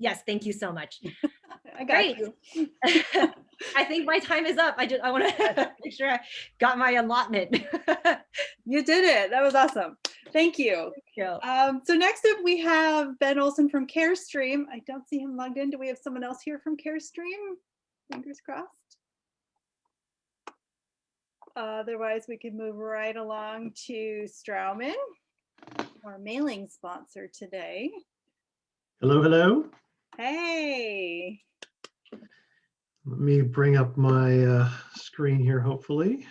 Yes, thank you so much. I got you. I think my time is up. I want to make sure I got my allotment. You did it. That was awesome. Thank you. Thank you. So next up we have Ben Olson from CareStream. I don't see him logged in. Do we have someone else here from CareStream? Fingers crossed. Otherwise, we can move right along to Straumann, our mailing sponsor today. Hello, hello. Hey. Let me bring up my screen here, hopefully.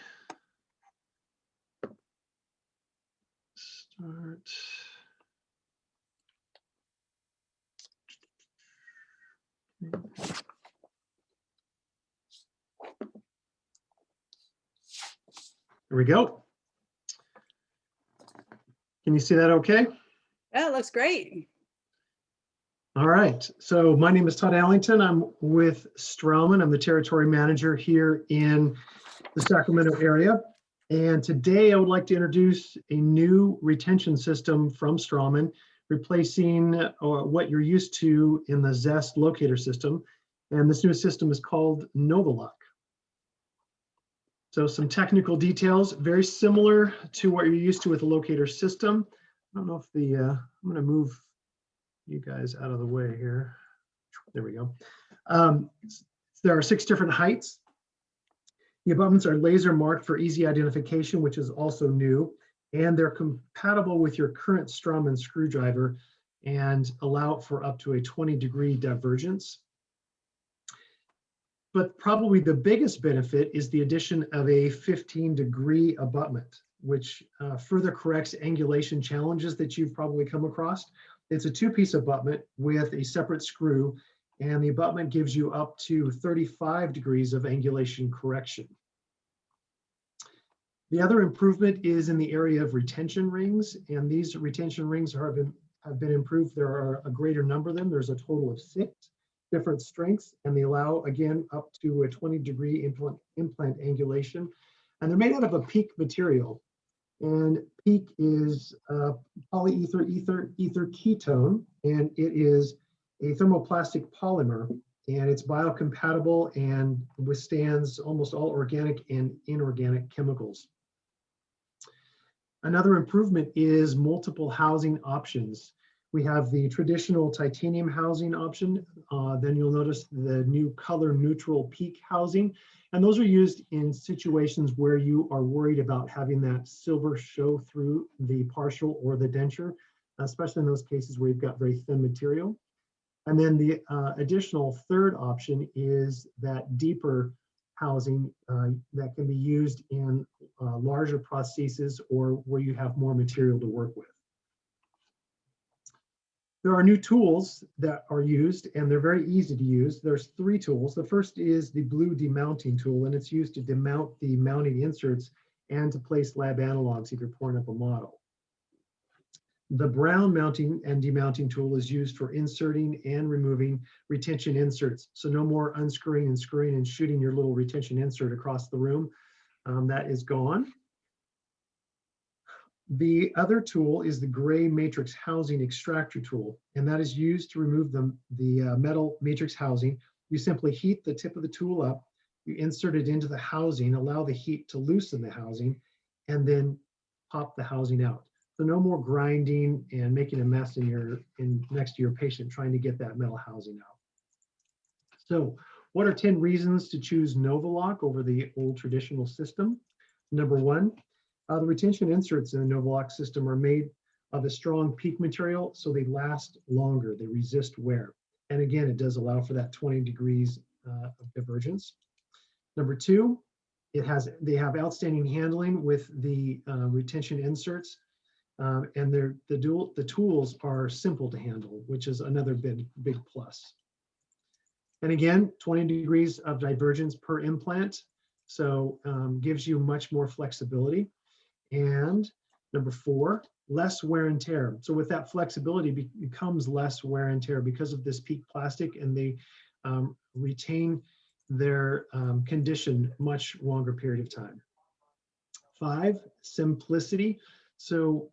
Start. There we go. Can you see that okay? Yeah, it looks great. All right, so my name is Todd Allington. I'm with Straumann. I'm the territory manager here in the Sacramento area. And today I would like to introduce a new retention system from Straumann, replacing what you're used to in the Zest locator system. And this new system is called Novalock. So some technical details, very similar to what you're used to with a locator system. I don't know if I'm gonna move you guys out of the way here. There we go. There are 6 different heights. The abutments are laser marked for easy identification, which is also new, and they're compatible with your current Straumann screwdriver and allow for up to a 20-degree divergence. But probably the biggest benefit is the addition of a 15-degree abutment, which further corrects angulation challenges that you've probably come across. It's a 2-piece abutment with a separate screw, and the abutment gives you up to 35 degrees of angulation correction. The other improvement is in the area of retention rings, and these retention rings have been improved. There are a greater number of them. There's a total of 6 different strengths, and they allow, again, up to a 20-degree implant angulation. And they're made out of a PEEK material. And PEEK is polyether ether ketone, and it is a thermoplastic polymer, and it's biocompatible and withstands almost all organic and inorganic chemicals. Another improvement is multiple housing options. We have the traditional titanium housing option. Then you'll notice the new color neutral PEEK housing. And those are used in situations where you are worried about having that silver show through the partial or the denture, especially in those cases where you've got very thin material. And then the additional third option is that deeper housing that can be used in larger prostheses or where you have more material to work with. There are new tools that are used, and they're very easy to use. There's 3 tools. The first is the blue demounting tool, and it's used to demount the mounting inserts and to place lab analogs if you're pouring up a model. The brown mounting and demounting tool is used for inserting and removing retention inserts. So no more unscrewing and screwing and shooting your little retention insert across the room. That is gone. The other tool is the gray matrix housing extractor tool, and that is used to remove the metal matrix housing. You simply heat the tip of the tool up, you insert it into the housing, allow the heat to loosen the housing, and then pop the housing out. So no more grinding and making a mess next to your patient trying to get that metal housing out. So what are 10 reasons to choose Novaloc over the old traditional system? Number 1, the retention inserts in the Novaloc system are made of a strong PEEK material, so they last longer, they resist wear. And again, it does allow for that 20 degrees of divergence. Number 2, they have outstanding handling with the retention inserts, and the tools are simple to handle, which is another big plus. And again, 20 degrees of divergence per implant, so gives you much more flexibility. And number 4, less wear and tear. So with that flexibility becomes less wear and tear because of this PEEK plastic, and they retain their condition much longer period of time. 5, simplicity. So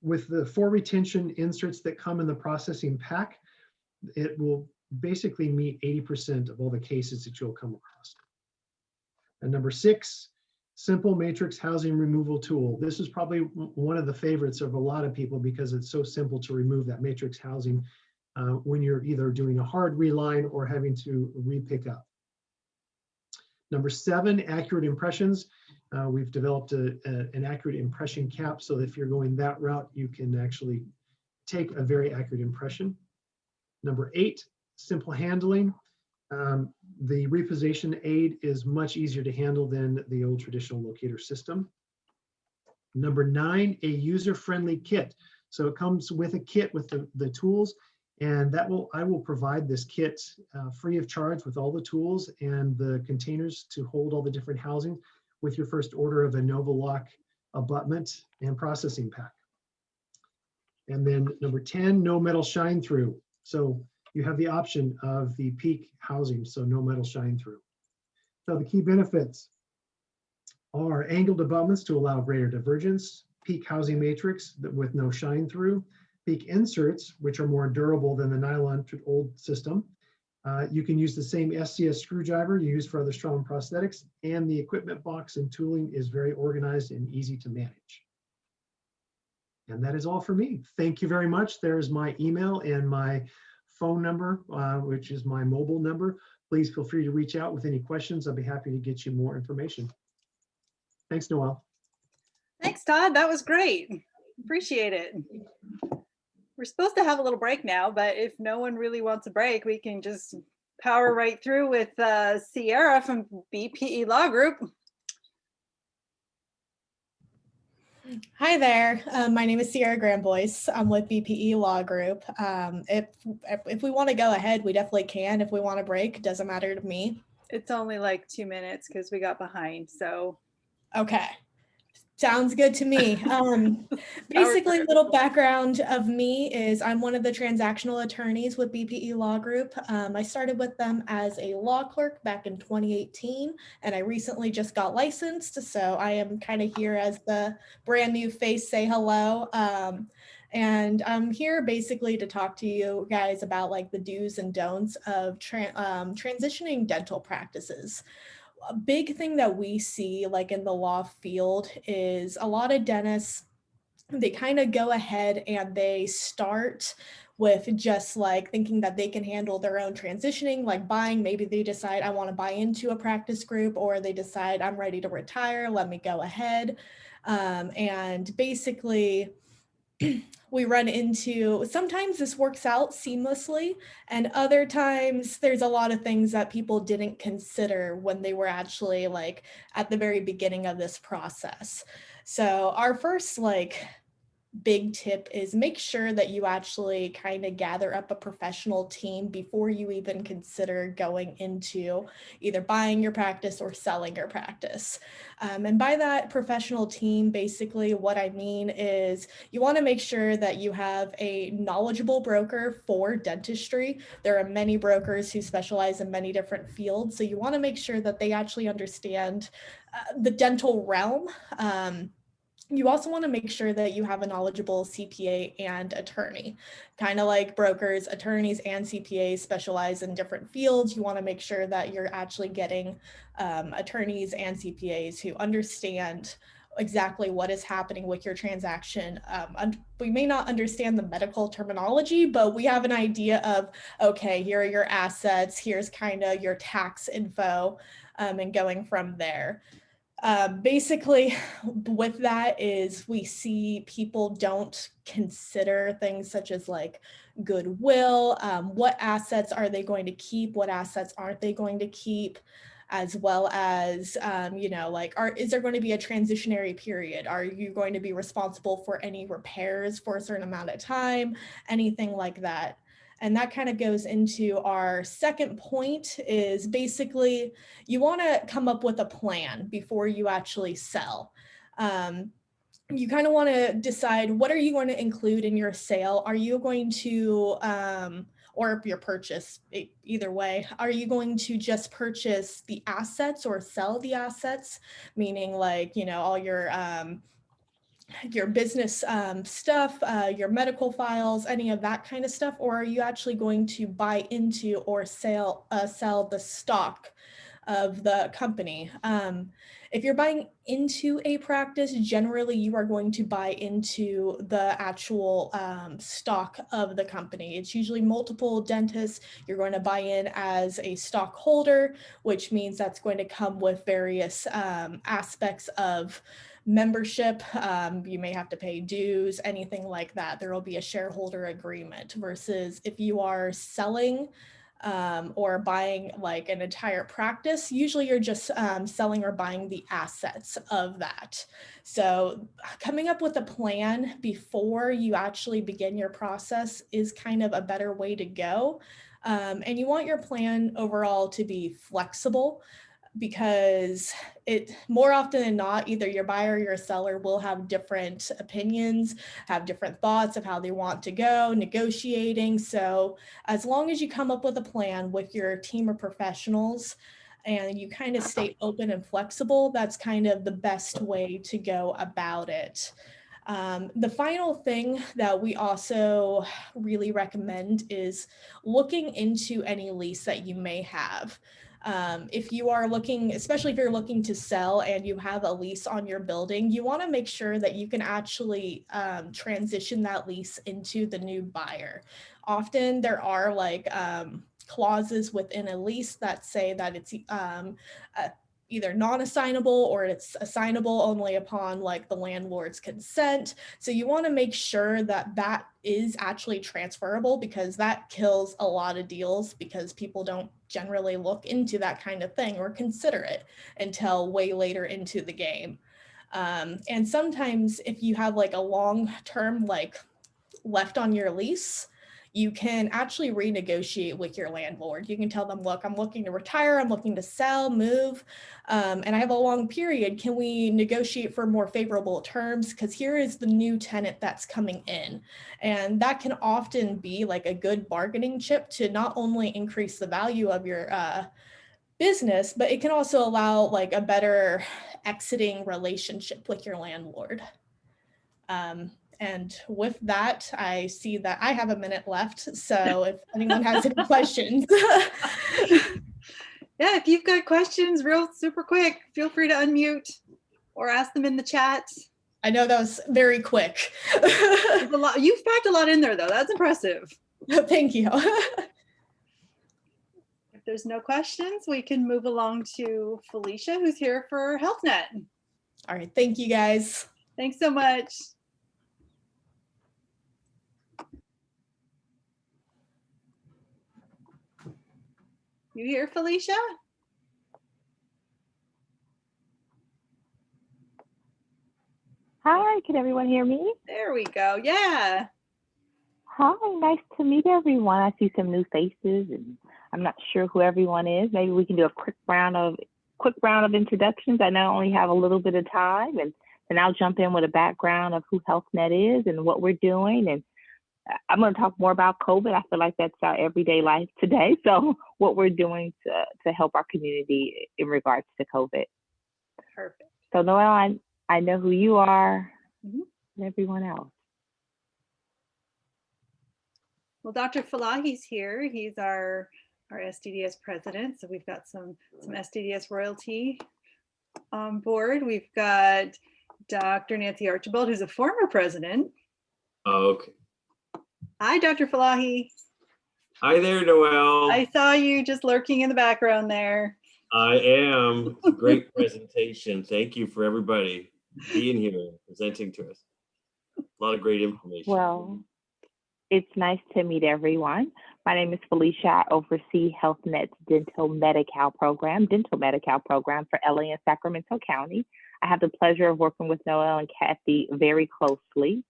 with the 4 retention inserts that come in the processing pack, it will basically meet 80% of all the cases that you'll come across. And number 6, simple matrix housing removal tool. This is probably one of the favorites of a lot of people because it's so simple to remove that matrix housing when you're either doing a hard reline or having to re-pick up. Number 7, accurate impressions. We've developed an accurate impression cap, so if you're going that route, you can actually take a very accurate impression. Number 8, simple handling. The reposition aid is much easier to handle than the old traditional locator system. Number 9, a user-friendly kit. So it comes with a kit with the tools, and I will provide this kit free of charge with all the tools and the containers to hold all the different housing with your first order of a Novaloc abutment and processing pack. And then number 10, no metal shine through. So you have the option of the PEEK housing, so no metal shine through. So the key benefits are angled abutments to allow greater divergence, PEEK housing matrix with no shine through, PEEK inserts, which are more durable than the nylon old system. You can use the same SCS screwdriver you use for other strong prosthetics, and the equipment box and tooling is very organized and easy to manage. And that is all for me. Thank you very much. There's my email and my phone number, which is my mobile number. Please feel free to reach out with any questions. I'll be happy to get you more information. Thanks, Noelle. Thanks, Todd. That was great. Appreciate it. We're supposed to have a little break now, but if no one really wants a break, we can just power right through with Sierra from BPE Law Group. Hi there. My name is Sierra Grambois. I'm with BPE Law Group. If we want to go ahead, we definitely can. If we want to break, doesn't matter to me. It's only like 2 minutes because we got behind. So, okay. Sounds good to me. Basically, a little background of me is I'm one of the transactional attorneys with BPE Law Group. I started with them as a law clerk back in 2018, and I recently just got licensed. So I am kind of here as the brand new face, say hello. And I'm here basically to talk to you guys about like the do's and don'ts of transitioning dental practices. A big thing that we see like in the law field is a lot of dentists, they kind of go ahead and they start with just like thinking that they can handle their own transitioning, like buying, maybe they decide I want to buy into a practice group, or they decide I'm ready to retire, let me go ahead. And basically, we run into, sometimes this works out seamlessly, and other times there's a lot of things that people didn't consider when they were actually like at the very beginning of this process. So our first like big tip is make sure that you actually kind of gather up a professional team before you even consider going into either buying your practice or selling your practice. And by that professional team, basically what I mean is you want to make sure that you have a knowledgeable broker for dentistry. There are many brokers who specialize in many different fields, so you want to make sure that they actually understand the dental realm. You also want to make sure that you have a knowledgeable CPA and attorney. Kind of like brokers, attorneys and CPAs specialize in different fields. You want to make sure that you're actually getting attorneys and CPAs who understand exactly what is happening with your transaction. We may not understand the medical terminology, but we have an idea of, okay, here are your assets, here's kind of your tax info, and going from there. Basically, with that is we see people don't consider things such as like goodwill, what assets are they going to keep, what assets aren't they going to keep, as well as, you know, like, is there going to be a transitionary period? Are you going to be responsible for any repairs for a certain amount of time, anything like that? And that kind of goes into our second point is basically you want to come up with a plan before you actually sell. You kind of want to decide what are you going to include in your sale? Are you going to, or your purchase, either way, are you going to just purchase the assets or sell the assets? Meaning like, you know, all your business stuff, your medical files, any of that kind of stuff, or are you actually going to buy into or sell the stock of the company? If you're buying into a practice, generally you are going to buy into the actual stock of the company. It's usually multiple dentists. You're going to buy in as a stockholder, which means that's going to come with various aspects of membership. You may have to pay dues, anything like that. There will be a shareholder agreement versus if you are selling or buying like an entire practice, usually you're just selling or buying the assets of that. So coming up with a plan before you actually begin your process is kind of a better way to go. And you want your plan overall to be flexible, because it more often than not, either your buyer or your seller will have different opinions, have different thoughts of how they want to go negotiating. So as long as you come up with a plan with your team of professionals and you kind of stay open and flexible, that's kind of the best way to go about it. The final thing that we also really recommend is looking into any lease that you may have. If you are looking, especially if you're looking to sell and you have a lease on your building, you want to make sure that you can actually transition that lease into the new buyer. Often there are like clauses within a lease that say that it's either non-assignable or it's assignable only upon like the landlord's consent. So you want to make sure that that is actually transferable, because that kills a lot of deals, because people don't generally look into that kind of thing or consider it until way later into the game. And sometimes if you have like a long term like left on your lease, you can actually renegotiate with your landlord. You can tell them, look, I'm looking to retire, I'm looking to sell, move, and I have a long period. Can we negotiate for more favorable terms? Because here is the new tenant that's coming in. And that can often be like a good bargaining chip to not only increase the value of your business, but it can also allow like a better exiting relationship with your landlord. And with that, I see that I have a minute left. So if anyone has any questions. Yeah, if you've got questions real super quick, feel free to unmute or ask them in the chat. I know that was very quick. There's a lot. You've packed a lot in there though. That's impressive. Thank you. If there's no questions, we can move along to Felicia, who's here for HealthNet. All right, thank you guys. Thanks so much. You here, Felicia? Hi, can everyone hear me? There we go. Yeah. Hi, nice to meet everyone. I see some new faces and I'm not sure who everyone is. Maybe we can do a quick round of introductions. I know I only have a little bit of time and I'll jump in with a background of who HealthNet is and what we're doing. And I'm going to talk more about COVID. I feel like that's our everyday life today. So what we're doing to help our community in regards to COVID. Perfect. So Noelle, I know who you are and everyone else. Well, Dr. Falahi's here. He's our SDDS president. So we've got some SDDS royalty on board. We've got Dr. Nancy Archibald, who's a former president. Oh, okay. Hi, Dr. Falahi. Hi there, Noelle. I saw you just lurking in the background there. I am. It's a great presentation. Thank you for everybody being here and presenting to us. A lot of great information. Well, it's nice to meet everyone. My name is Felicia. I oversee HealthNet's dental Medi-Cal program for LA and Sacramento County. I have the pleasure of working with Noelle and Kathy very closely.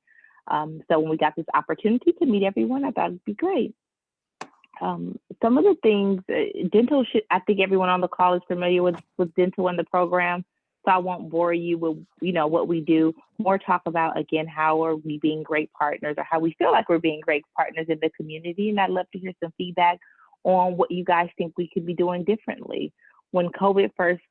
So when we got this opportunity to meet everyone, I thought it'd be great. Some of the things, dental, I think everyone on the call is familiar with dental in the program, so I won't bore you with, what we do. More talk about, again, how are we being great partners or how we feel like we're being great partners in the community. And I'd love to hear some feedback on what you guys think we could be doing differently. When COVID first,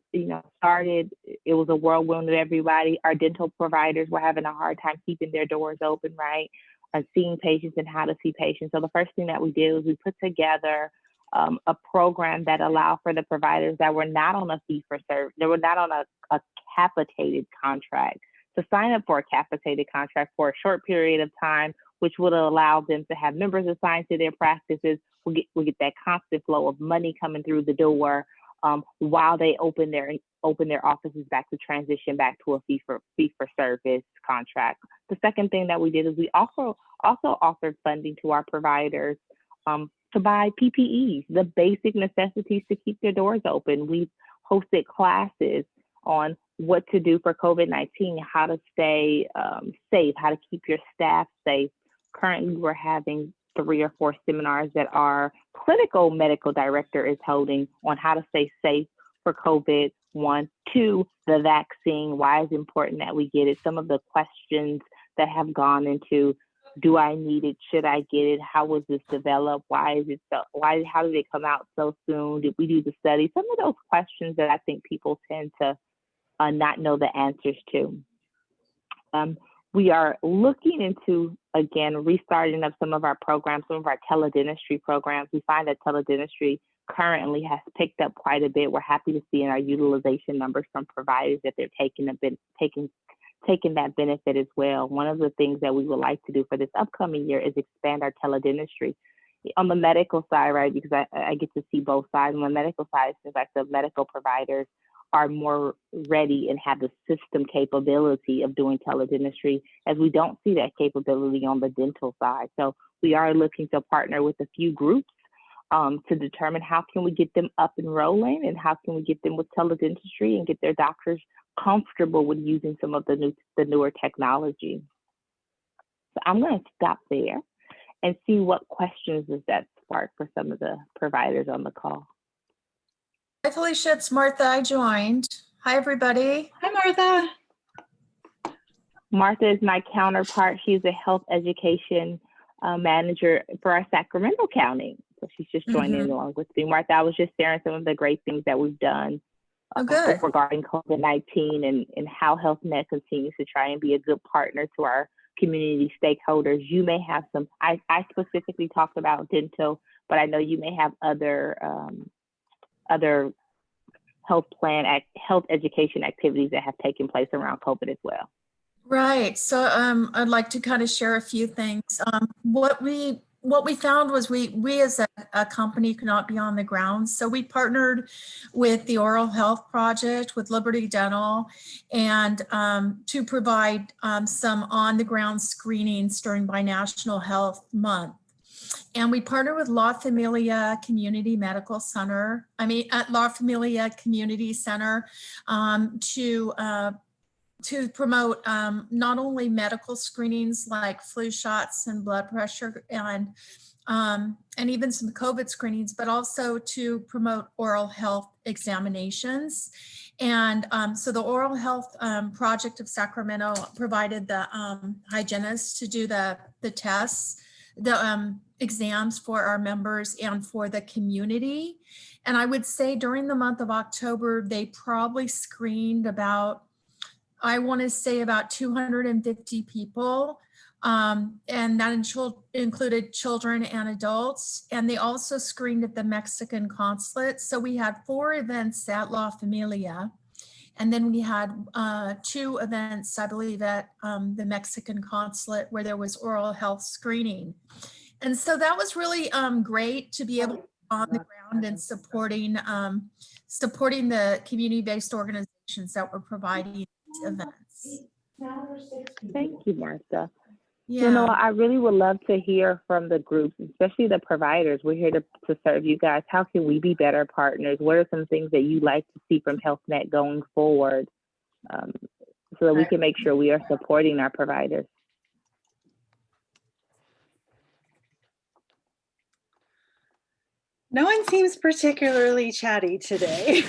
started, it was a whirlwind of everybody. Our dental providers were having a hard time keeping their doors open, right? And seeing patients and how to see patients. So the first thing that we did was we put together a program that allowed for the providers that were not on a fee-for-service, they were not on a capitated contract, to sign up for a capitated contract for a short period of time, which would allow them to have members assigned to their practices. We get that constant flow of money coming through the door while they open their offices back to transition back to a fee-for-service contract. The second thing that we did is we also offered funding to our providers to buy PPEs, the basic necessities to keep their doors open. We've hosted classes on what to do for COVID-19, how to stay safe, how to keep your staff safe. Currently, we're having 3 or 4 seminars that our clinical medical director is holding on how to stay safe for COVID. 1, 2, the vaccine, why is it important that we get it? Some of the questions that have gone into, do I need it? Should I get it? How was this developed? How did it come out so soon? Did we do the study? Some of those questions that I think people tend to not know the answers to. We are looking into, again, restarting up some of our programs, some of our teledentistry programs. We find that teledentistry currently has picked up quite a bit. We're happy to see in our utilization numbers from providers that they're taking that benefit as well. One of the things that we would like to do for this upcoming year is expand our teledentistry on the medical side, right? Because I get to see both sides. On the medical side, since like the medical providers are more ready and have the system capability of doing teledentistry, as we don't see that capability on the dental side. So we are looking to partner with a few groups to determine how can we get them up and rolling and how can we get them with teledentistry and get their doctors comfortable with using some of the newer technology. So I'm going to stop there and see what questions does that spark for some of the providers on the call. Hi, Felicia. It's Martha. I joined. Hi, everybody. Hi, Martha. Martha is my counterpart. She's a health education manager for our Sacramento County. So she's just joining in along with me. Martha, I was just sharing some of the great things that we've done regarding COVID-19 and how HealthNet continues to try and be a good partner to our community stakeholders. You may have some, I specifically talked about dental, but I know you may have other health education activities that have taken place around COVID as well. Right. So I'd like to kind of share a few things. What we found was we as a company could not be on the ground. So we partnered with the Oral Health Project, with Liberty Dental, and to provide some on the ground screenings during Binational Health Month. And we partnered with La Familia Community Medical Center, at La Familia Community Center to to promote not only medical screenings like flu shots and blood pressure and even some COVID screenings, but also to promote oral health examinations. And so the Oral Health Project of Sacramento provided the hygienists to do the tests, the exams for our members and for the community. And I would say during the month of October, they probably screened about, I want to say about 250 people. And that included children and adults. And they also screened at the Mexican consulate. So we had 4 events at La Familia. And then we had 2 events, I believe, at the Mexican consulate where there was oral health screening. And so that was really great to be able to be on the ground and supporting the community-based organizations that were providing these events. Thank you, Martha. Yeah. You know, I really would love to hear from the groups, especially the providers. We're here to serve you guys. How can we be better partners? What are some things that you'd like to see from HealthNet going forward so that we can make sure we are supporting our providers? No one seems particularly chatty today.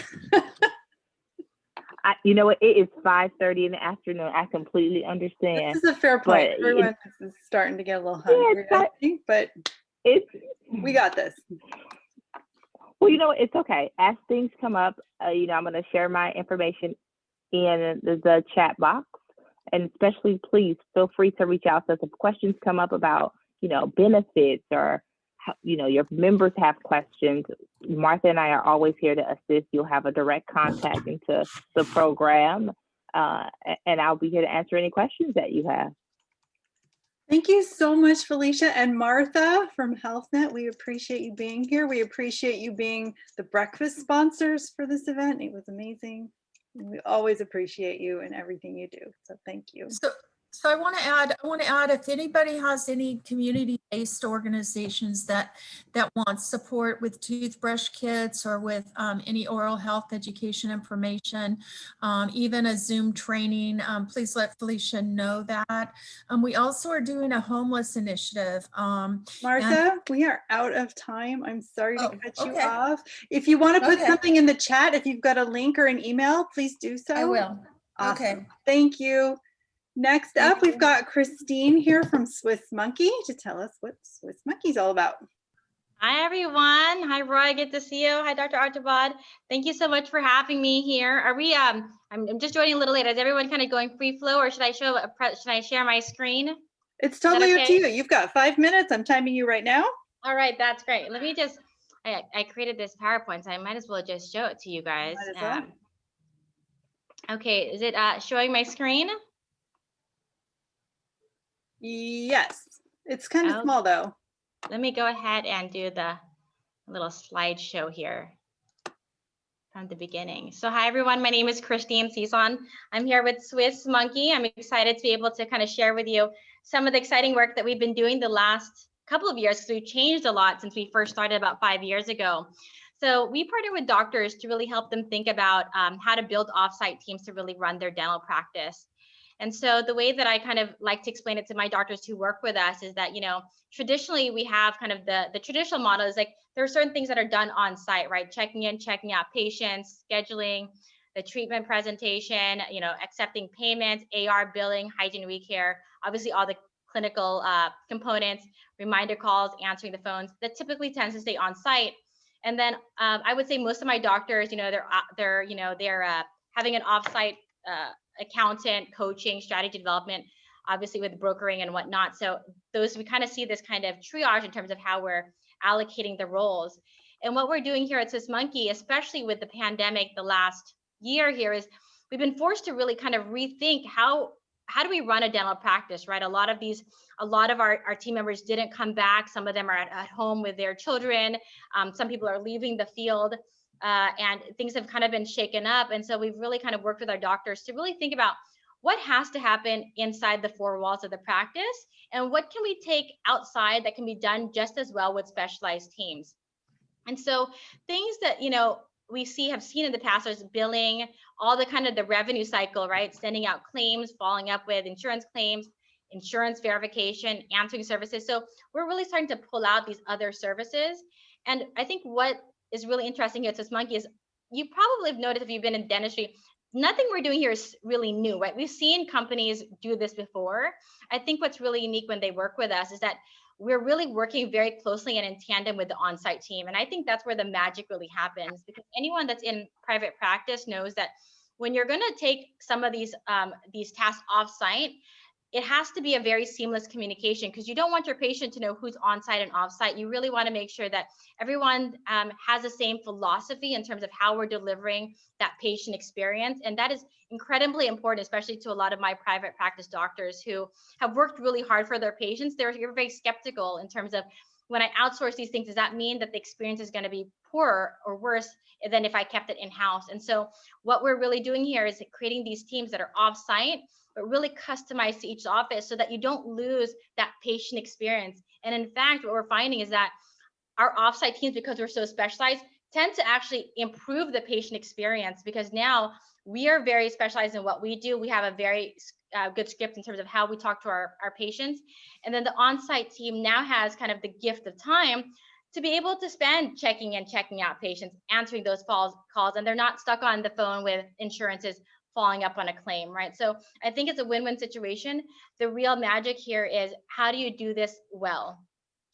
You know what? It is 5:30 in the afternoon. I completely understand. This is a fair point. Everyone is starting to get a little hungry, I think, but we got this. Well, you know, it's okay. As things come up, you know, I'm going to share my information in the chat box, and especially please feel free to reach out. So if questions come up about, you know, benefits or, you know, your members have questions, Martha and I are always here to assist. You'll have a direct contact into the program, and I'll be here to answer any questions that you have. Thank you so much, Felicia and Martha from HealthNet. We appreciate you being here. We appreciate you being the breakfast sponsors for this event. It was amazing. We always appreciate you and everything you do. So thank you. So I want to add, if anybody has any community-based organizations that want support with toothbrush kits or with any oral health education information, even a Zoom training, please let Felicia know that. We also are doing a homeless initiative. Martha, we are out of time. I'm sorry to cut you off. If you want to put something in the chat, if you've got a link or an email, please do so. I will. Awesome. Okay. Thank you. Next up, we've got Christine here from Swiss Monkey to tell us what Swiss Monkey's all about. Hi, everyone. Hi, Roy. Good to see you. Hi, Dr. Artabad. Thank you so much for having me here. Are we? I'm just joining a little late. Is everyone kind of going free flow, or should I share my screen? It's totally up to you. You've got 5 minutes. I'm timing you right now. All right, that's great. Let me just. I created this PowerPoint, so I might as well just show it to you guys. Okay, is it showing my screen? Yes, it's kind of small though. Let me go ahead and do the little slideshow here from the beginning. So hi everyone, my name is Christine Cison. I'm here with Swiss Monkey. I'm excited to be able to kind of share with you some of the exciting work that we've been doing the last couple of years, because we've changed a lot since we first started about 5 years ago. So we partner with doctors to really help them think about how to build offsite teams to really run their dental practice. And so the way that I kind of like to explain it to my doctors who work with us is that, you know, traditionally we have kind of the traditional model is like, there are certain things that are done on site, right? Checking in, checking out patients, scheduling, the treatment presentation, you know, accepting payments, AR billing, hygiene recare, obviously all the clinical components, reminder calls, answering the phones, that typically tends to stay on site. And then I would say most of my doctors, you know, they're having an offsite accountant, coaching, strategy development, obviously with brokering and whatnot. So those, we kind of see this kind of triage in terms of how we're allocating the roles. And what we're doing here at Swiss Monkey, especially with the pandemic the last year here, is we've been forced to really kind of rethink how do we run a dental practice, right? A lot of our team members didn't come back. Some of them are at home with their children. Some people are leaving the field. And things have kind of been shaken up. And so we've really kind of worked with our doctors to really think about what has to happen inside the 4 walls of the practice and what can we take outside that can be done just as well with specialized teams. And so things that, you know, we have seen in the past is billing, all the kind of the revenue cycle, right? Sending out claims, following up with insurance claims, insurance verification, answering services. So we're really starting to pull out these other services. And I think what is really interesting here at Swiss Monkey is you probably have noticed if you've been in dentistry, nothing we're doing here is really new, right? We've seen companies do this before. I think what's really unique when they work with us is that we're really working very closely and in tandem with the on-site team. And I think that's where the magic really happens, because anyone that's in private practice knows that when you're going to take some of these tasks off-site, it has to be a very seamless communication, because you don't want your patient to know who's on-site and off-site. You really want to make sure that everyone has the same philosophy in terms of how we're delivering that patient experience. And that is incredibly important, especially to a lot of my private practice doctors who have worked really hard for their patients. They're very skeptical in terms of, when I outsource these things, does that mean that the experience is going to be poorer or worse than if I kept it in-house? And so what we're really doing here is creating these teams that are off-site, but really customized to each office so that you don't lose that patient experience. And in fact, what we're finding is that our offsite teams, because we're so specialized, tend to actually improve the patient experience, because now we are very specialized in what we do. We have a very good script in terms of how we talk to our patients. And then the on-site team now has kind of the gift of time to be able to spend checking in, checking out patients, answering those calls, and they're not stuck on the phone with insurances following up on a claim, right? So I think it's a win-win situation. The real magic here is, how do you do this well?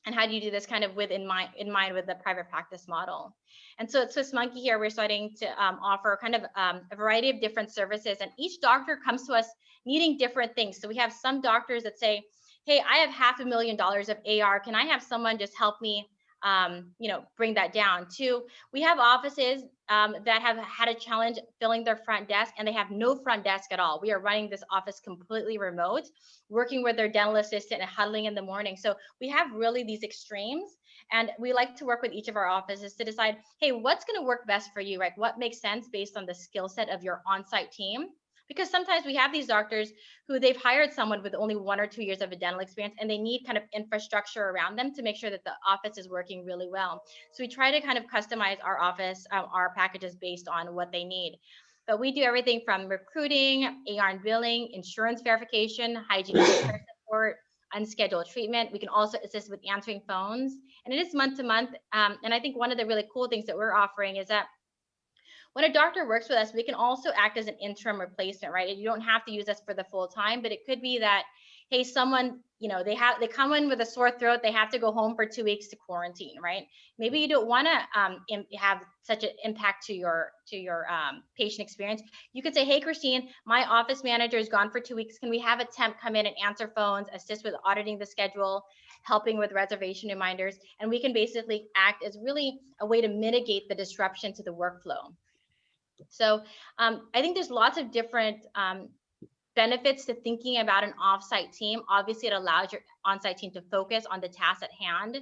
And how do you do this kind of in mind with the private practice model? And so at Swiss Monkey here, we're starting to offer kind of a variety of different services, and each doctor comes to us needing different things. So we have some doctors that say, hey, I have $500,000 of AR. Can I have someone just help me bring that down? To, we have offices that have had a challenge filling their front desk, and they have no front desk at all. We are running this office completely remote, working with their dental assistant and huddling in the morning. So we have really these extremes, and we like to work with each of our offices to decide, hey, what's going to work best for you, right? What makes sense based on the skill set of your on-site team? Because sometimes we have these doctors who they've hired someone with only 1 or 2 years of a dental experience, and they need kind of infrastructure around them to make sure that the office is working really well. So we try to kind of customize our office, our packages based on what they need. But we do everything from recruiting, AR and billing, insurance verification, hygiene and care support, unscheduled treatment. We can also assist with answering phones, and it is month to month. And I think one of the really cool things that we're offering is that when a doctor works with us, we can also act as an interim replacement, right? You don't have to use us for the full time, but it could be that, hey, someone, they come in with a sore throat, they have to go home for 2 weeks to quarantine, right? Maybe you don't want to have such an impact to your patient experience. You could say, hey, Christine, my office manager is gone for 2 weeks. Can we have a temp come in and answer phones, assist with auditing the schedule, helping with reservation reminders? And we can basically act as really a way to mitigate the disruption to the workflow. So I think there's lots of different benefits to thinking about an offsite team. Obviously, it allows your onsite team to focus on the task at hand.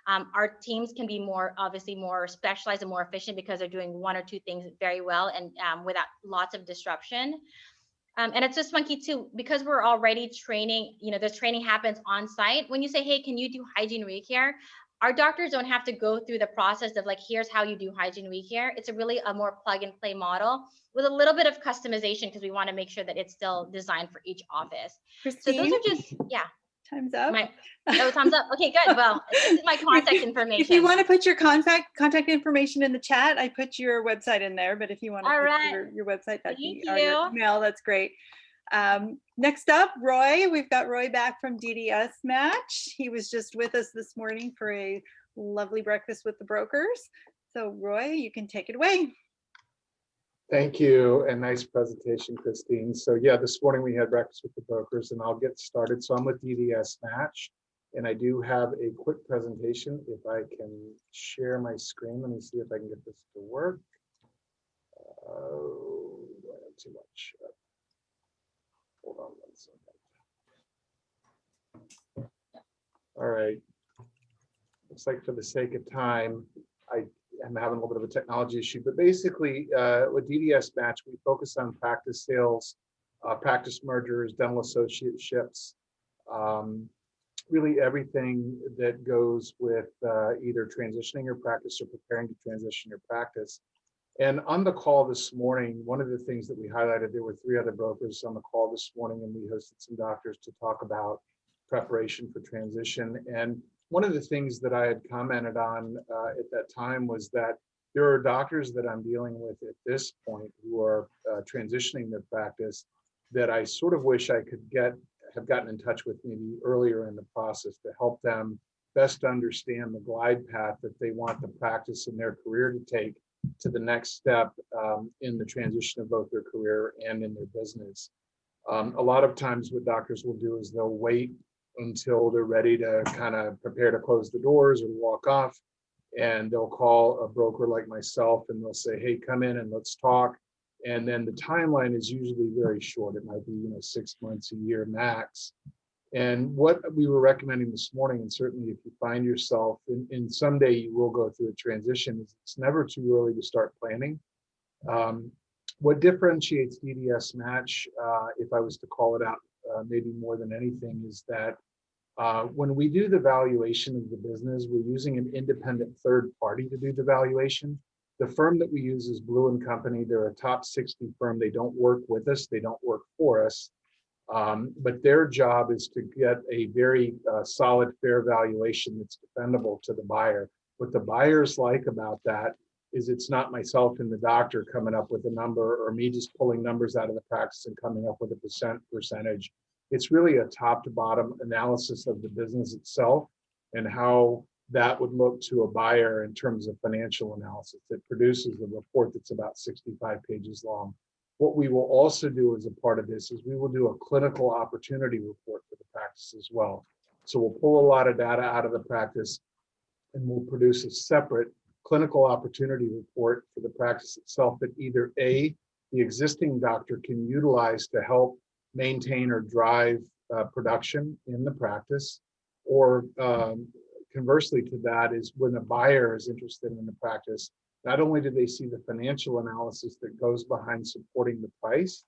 Our teams can be obviously more specialized and more efficient because they're doing 1 or 2 things very well and without lots of disruption. And it's Swiss Monkey too, because we're already training, the training happens on site. When you say, hey, can you do hygiene recare? Our doctors don't have to go through the process of like, here's how you do hygiene recare. It's really a more plug and play model with a little bit of customization, because we want to make sure that it's still designed for each office. Christine, so those are just, Time's up. Thumbs up. Okay, good. Well, this is my contact information. If you want to put your contact information in the chat, I put your website in there, but if you want to put your website, that'd be your email, that's great. Next up, Roy. We've got Roy back from DDS Match. He was just with us this morning for a lovely breakfast with the brokers. So Roy, you can take it away. Thank you, and nice presentation, Christine. So yeah, this morning we had breakfast with the brokers, and I'll get started. So I'm with DDS Match, and I do have a quick presentation. If I can share my screen, let me see if I can get this to work. Oh, I don't have too much. Hold on 1 second. All right. Looks like for the sake of time, I'm having a little bit of a technology issue, but basically with DDS Match, we focus on practice sales, practice mergers, dental associateships, really everything that goes with either transitioning your practice or preparing to transition your practice. And on the call this morning, one of the things that we highlighted, there were 3 other brokers on the call this morning, and we hosted some doctors to talk about preparation for transition. And one of the things that I had commented on at that time was that there are doctors that I'm dealing with at this point who are transitioning their practice that I sort of wish I could have gotten in touch with maybe earlier in the process to help them best understand the glide path that they want the practice in their career to take to the next step in the transition of both their career and in their business. A lot of times what doctors will do is they'll wait until they're ready to kind of prepare to close the doors or walk off, and they'll call a broker like myself and they'll say, hey, come in and let's talk. And then the timeline is usually very short. It might be 6 months, a year max. And what we were recommending this morning, and certainly if you find yourself in someday you will go through a transition, is it's never too early to start planning. What differentiates DDS Match, if I was to call it out maybe more than anything, is that when we do the valuation of the business, we're using an independent third party to do the valuation. The firm that we use is Blue & Company. They're a top 60 firm. They don't work with us. They don't work for us. But their job is to get a very solid, fair valuation that's defendable to the buyer. What the buyers like about that is it's not myself and the doctor coming up with a number or me just pulling numbers out of the practice and coming up with a percentage. It's really a top to bottom analysis of the business itself and how that would look to a buyer in terms of financial analysis. It produces a report that's about 65 pages long. What we will also do as a part of this is we will do a clinical opportunity report for the practice as well. So we'll pull a lot of data out of the practice and we'll produce a separate clinical opportunity report for the practice itself that either A, the existing doctor can utilize to help maintain or drive production in the practice, or conversely to that is when a buyer is interested in the practice, not only do they see the financial analysis that goes behind supporting the price,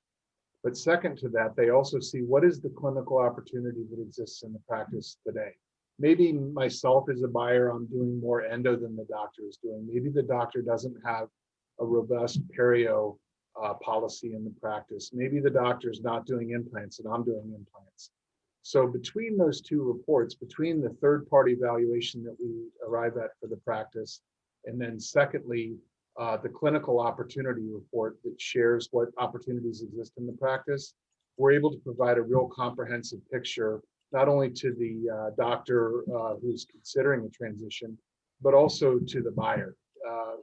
but second to that, they also see what is the clinical opportunity that exists in the practice today. Maybe myself as a buyer, I'm doing more endo than the doctor is doing. Maybe the doctor doesn't have a robust perio policy in the practice. Maybe the doctor is not doing implants and I'm doing implants. So between those two reports, between the third-party valuation that we arrive at for the practice, and then secondly, the clinical opportunity report that shares what opportunities exist in the practice, we're able to provide a real comprehensive picture, not only to the doctor who's considering a transition, but also to the buyer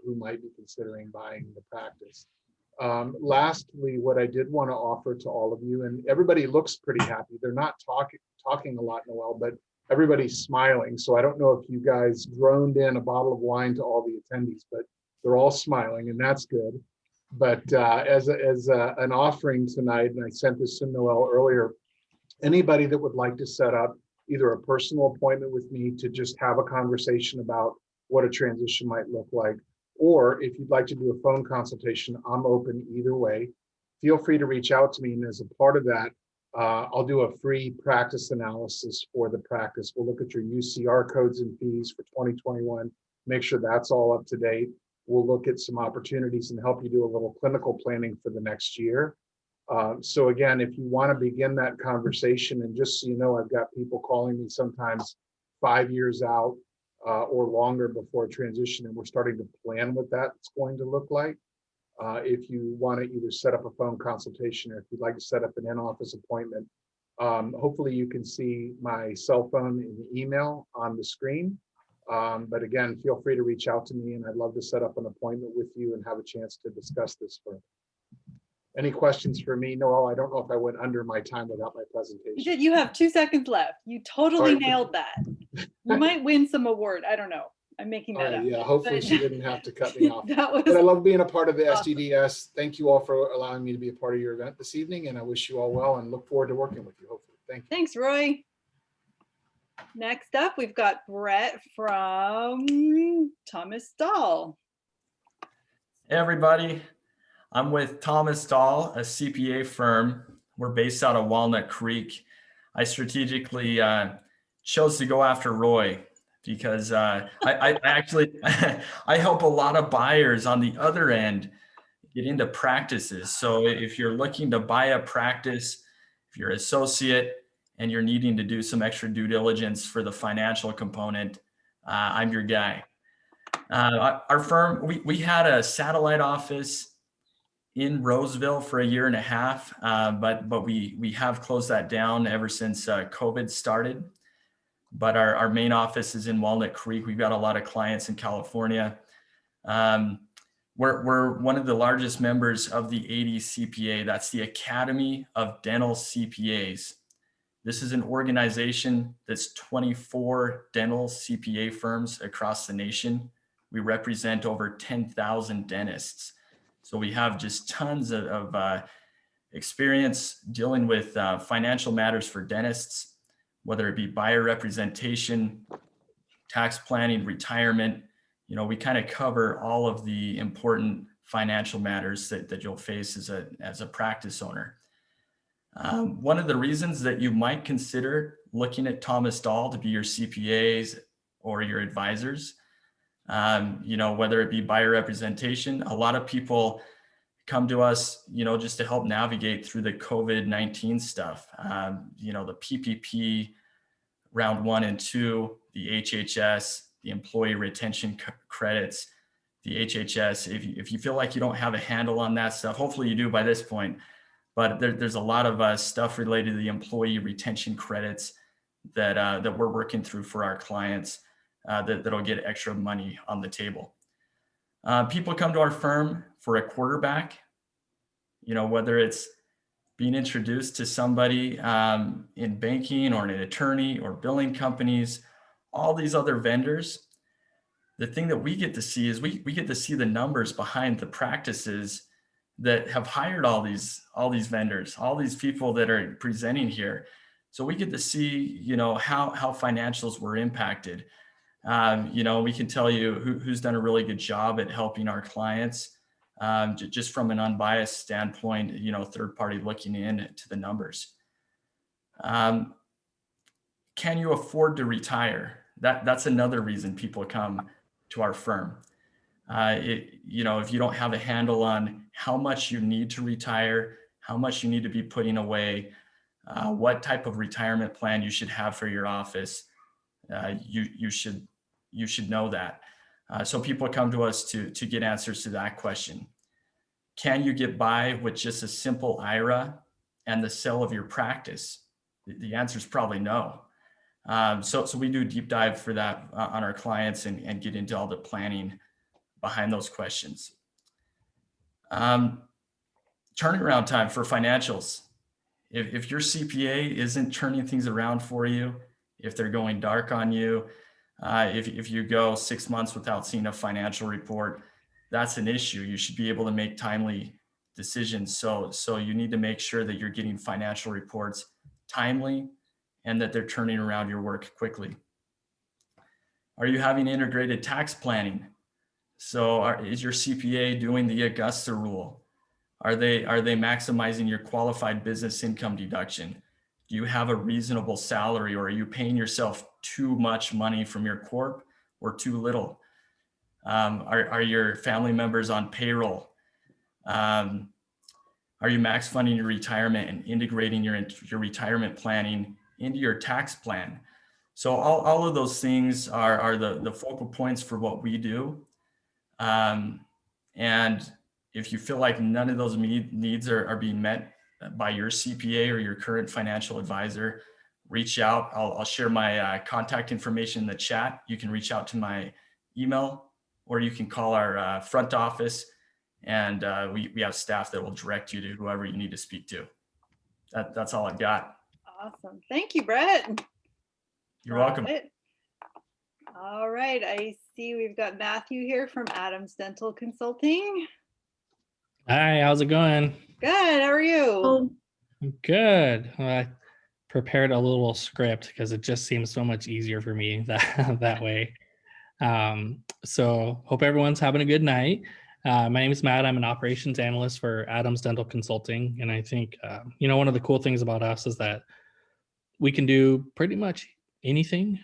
who might be considering buying the practice. Lastly, what I did want to offer to all of you, and everybody looks pretty happy. They're not talking a lot, Noel, but everybody's smiling. So I don't know if you guys droned in a bottle of wine to all the attendees, but they're all smiling, and that's good. But as an offering tonight, and I sent this to Noel earlier, anybody that would like to set up either a personal appointment with me to just have a conversation about what a transition might look like, or if you'd like to do a phone consultation, I'm open either way. Feel free to reach out to me, and as a part of that, I'll do a free practice analysis for the practice. We'll look at your UCR codes and fees for 2021, make sure that's all up to date. We'll look at some opportunities and help you do a little clinical planning for the next year. So again, if you want to begin that conversation, and just so you know, I've got people calling me sometimes 5 years out or longer before transition, and we're starting to plan what that's going to look like. If you want to either set up a phone consultation or if you'd like to set up an in-office appointment, hopefully you can see my cell phone and email on the screen. But again, feel free to reach out to me, and I'd love to set up an appointment with you and have a chance to discuss this further. Any questions for me, Noel? I don't know if I went under my time without my presentation. You did. You have 2 seconds left. You totally nailed that. You might win some award. I don't know. I'm making that up. Yeah, hopefully she didn't have to cut me off. That was but I love being a part of the awesome. SDDS. Thank you all for allowing me to be a part of your event this evening, and I wish you all well and look forward to working with you, hopefully. Thank you. Thanks, Roy. Next up, we've got Brett from Thomas Dahl. Hey, everybody. I'm with Thomas Dahl, a CPA firm. We're based out of Walnut Creek. I strategically chose to go after Roy because I actually I help a lot of buyers on the other end get into practices. So if you're looking to buy a practice, if you're an associate and you're needing to do some extra due diligence for the financial component, I'm your guy. Our firm, we had a satellite office in Roseville for 1.5 years, but we have closed that down ever since COVID started. But our main office is in Walnut Creek. We've got a lot of clients in California. We're one of the largest members of the ADCPA. That's the Academy of Dental CPAs. This is an organization that's 24 dental CPA firms across the nation. We represent over 10,000 dentists. So we have just tons of experience dealing with financial matters for dentists, whether it be buyer representation, tax planning, retirement. You know, we kind of cover all of the important financial matters that you'll face as a practice owner. One of the reasons that you might consider looking at Thomas Dahl to be your CPAs or your advisors, you know, whether it be buyer representation, a lot of people come to us, you know, just to help navigate through the COVID-19 stuff. You know, the PPP round 1 and 2, the HHS, the employee retention credits, the HHS. If you feel like you don't have a handle on that stuff, hopefully you do by this point, but there's a lot of stuff related to the employee retention credits that we're working through for our clients that'll get extra money on the table. People come to our firm for a quarterback, you know, whether it's being introduced to somebody in banking or an attorney or billing companies, all these other vendors. The thing that we get to see is we get to see the numbers behind the practices that have hired all these vendors, all these people that are presenting here. So we get to see, you know, how financials were impacted. You know, we can tell you who's done a really good job at helping our clients, just from an unbiased standpoint, you know, third party looking in to the numbers. Can you afford to retire? That's another reason people come to our firm. You know, if you don't have a handle on how much you need to retire, how much you need to be putting away, what type of retirement plan you should have for your office, you should know that. So people come to us to get answers to that question. Can you get by with just a simple IRA and the sale of your practice? The answer is probably no. So we do deep dive for that on our clients and get into all the planning behind those questions. Turnaround time for financials. If your CPA isn't turning things around for you, if they're going dark on you, if you go 6 months without seeing a financial report, that's an issue. You should be able to make timely decisions. So you need to make sure that you're getting financial reports timely and that they're turning around your work quickly. Are you having integrated tax planning? So is your CPA doing the Augusta rule? Are they maximizing your qualified business income deduction? Do you have a reasonable salary, or are you paying yourself too much money from your corp or too little? Are your family members on payroll? Are you max funding your retirement and integrating your retirement planning into your tax plan? So all of those things are the focal points for what we do. And if you feel like none of those needs are being met by your CPA or your current financial advisor, reach out. I'll share my contact information in the chat. You can reach out to my email, or you can call our front office, and we have staff that will direct you to whoever you need to speak to. That's all I've got. Awesome. Thank you, Brett. You're welcome. All right. I see we've got Matthew here from Adams Dental Consulting. Hi, how's it going? Good. How are you? Good. I prepared a little script because it just seems so much easier for me that way. So hope everyone's having a good night. My name is Matt. I'm an operations analyst for Adams Dental Consulting. And I think, you know, one of the cool things about us is that we can do pretty much anything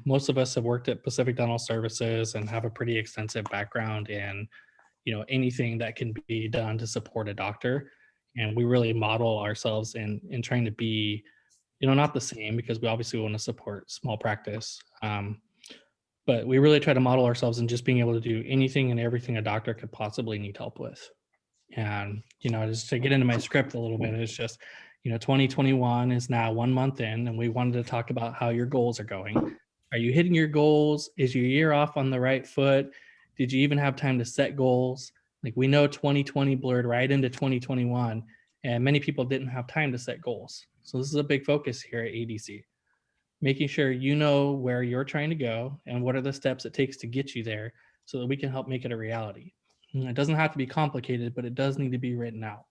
Most of us have worked at Pacific Dental Services and have a pretty extensive background in, anything that can be done to support a doctor. And we really model ourselves in trying to be, not the same, because we obviously want to support small practice. But we really try to model ourselves in just being able to do anything and everything a doctor could possibly need help with. And, just to get into my script a little bit, it's just, 2021 is now 1 month in, and we wanted to talk about how your goals are going. Are you hitting your goals? Is your year off on the right foot? Did you even have time to set goals? Like, we know 2020 blurred right into 2021, and many people didn't have time to set goals. So this is a big focus here at ADC, making sure you know where you're trying to go and what are the steps it takes to get you there so that we can help make it a reality. And it doesn't have to be complicated, but it does need to be written out.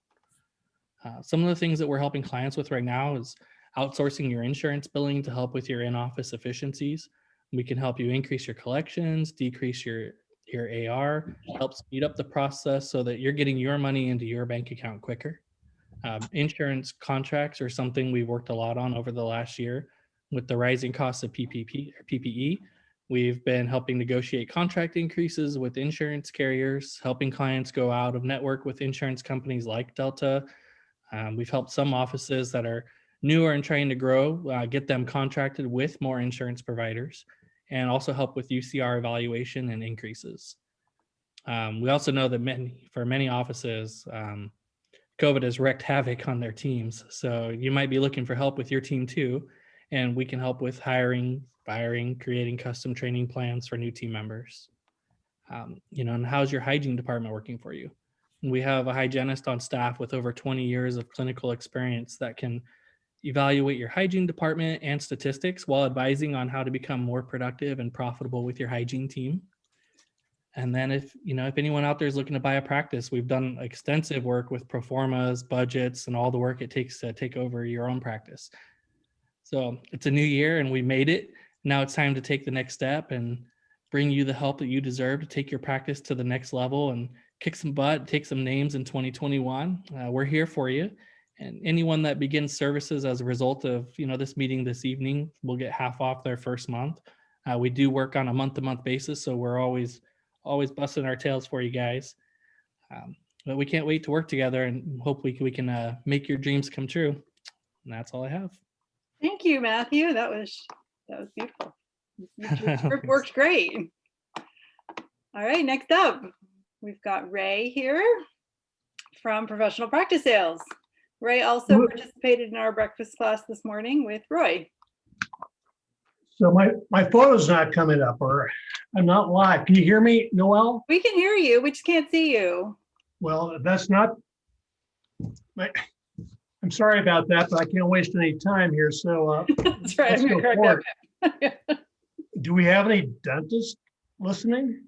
Some of the things that we're helping clients with right now is outsourcing your insurance billing to help with your in-office efficiencies. We can help you increase your collections, decrease your AR, help speed up the process so that you're getting your money into your bank account quicker. Insurance contracts are something we've worked a lot on over the last year. With the rising costs of PPE, we've been helping negotiate contract increases with insurance carriers, helping clients go out of network with insurance companies like Delta. We've helped some offices that are newer and trying to grow, get them contracted with more insurance providers, and also help with UCR evaluation and increases. We also know that for many offices, COVID has wreaked havoc on their teams. So you might be looking for help with your team too. And we can help with hiring, firing, creating custom training plans for new team members. And how's your hygiene department working for you? We have a hygienist on staff with over 20 years of clinical experience that can evaluate your hygiene department and statistics while advising on how to become more productive and profitable with your hygiene team. And then if anyone out there is looking to buy a practice, we've done extensive work with pro formas, budgets, and all the work it takes to take over your own practice. So it's a new year and we made it. Now it's time to take the next step and bring you the help that you deserve to take your practice to the next level and kick some butt, take some names in 2021. We're here for you. And anyone that begins services as a result of this meeting this evening will get half off their first month. We do work on a month-to-month basis, so we're always busting our tails for you guys. But we can't wait to work together and hopefully we can make your dreams come true. And that's all I have. Thank you, Matthew. That was beautiful. Your script worked great. All right, next up, we've got Ray here from Professional Practice Sales. Ray also participated in our breakfast class this morning with Roy. So my photo's not coming up, or I'm not live. Can you hear me, Noel? We can hear you. We just can't see you. Well, that's not. I'm sorry about that, but I can't waste any time here. So that's right. I'm gonna correct that. Do we have any dentists listening?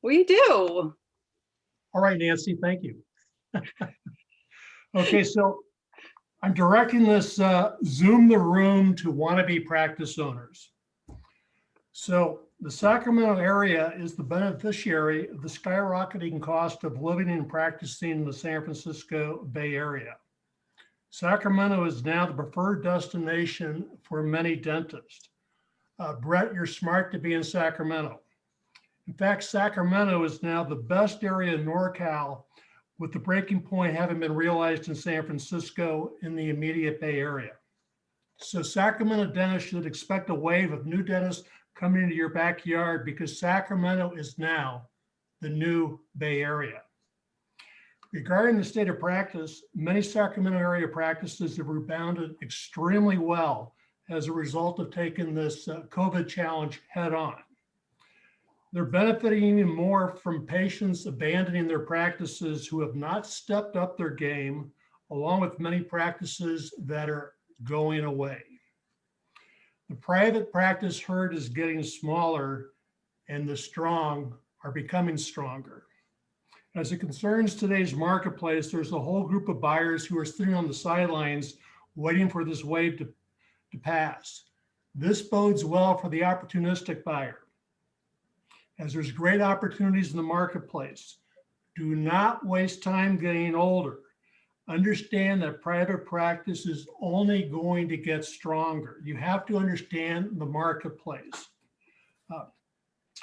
We do. All right, Nancy, thank you. Okay, so I'm directing this Zoom the room to wannabe practice owners. So the Sacramento area is the beneficiary of the skyrocketing cost of living and practicing in the San Francisco Bay Area. Sacramento is now the preferred destination for many dentists. Brett, you're smart to be in Sacramento. In fact, Sacramento is now the best area in NorCal, with the breaking point having been realized in San Francisco in the immediate Bay Area. So Sacramento dentists should expect a wave of new dentists coming into your backyard because Sacramento is now the new Bay Area. Regarding the state of practice, many Sacramento area practices have rebounded extremely well as a result of taking this COVID challenge head on. They're benefiting even more from patients abandoning their practices who have not stepped up their game, along with many practices that are going away. The private practice herd is getting smaller and the strong are becoming stronger. As it concerns today's marketplace, there's a whole group of buyers who are sitting on the sidelines waiting for this wave to pass. This bodes well for the opportunistic buyer, as there's great opportunities in the marketplace. Do not waste time getting older. Understand that private practice is only going to get stronger. You have to understand the marketplace.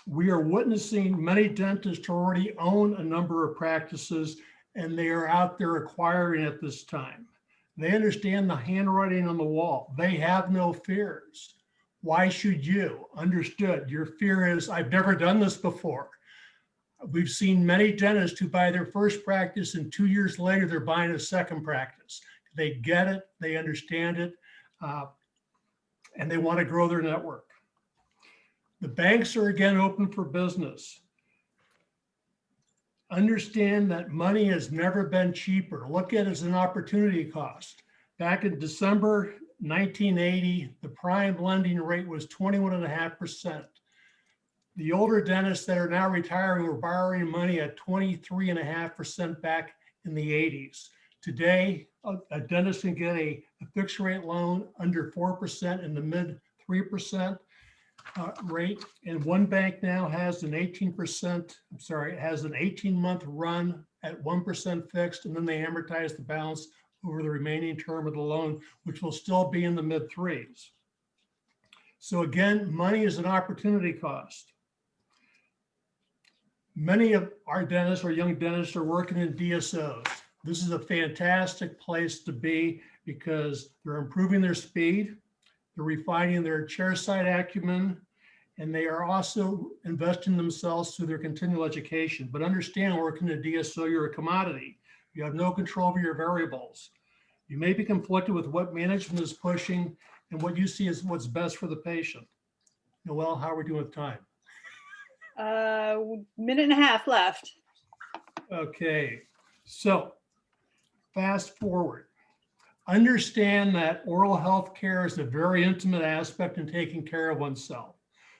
We are witnessing many dentists already own a number of practices, and they are out there acquiring at this time. They understand the handwriting on the wall. They have no fears. Why should you? Understood. Your fear is, I've never done this before. We've seen many dentists who buy their first practice and 2 years later, they're buying a second practice. They get it, they understand it, and they want to grow their network. The banks are again open for business. Understand that money has never been cheaper. Look at it as an opportunity cost. Back in December 1980, the prime lending rate was 21.5%. The older dentists that are now retiring were borrowing money at 23.5% back in the 80s. Today, a dentist can get a fixed rate loan under 4% in the mid 3% rate. And one bank now has an 18-month run at 1% fixed, and then they amortize the balance over the remaining term of the loan, which will still be in the mid 3s. So again, money is an opportunity cost. Many of our dentists or young dentists are working in DSOs. This is a fantastic place to be because they're improving their speed, they're refining their chairside acumen, and they are also investing themselves through their continual education. But understand, working in a DSO, you're a commodity. You have no control over your variables. You may be conflicted with what management is pushing and what you see as what's best for the patient. Noelle, how are we doing with time? Minute and a half left. Okay, so fast forward. Understand that oral health care is a very intimate aspect in taking care of oneself.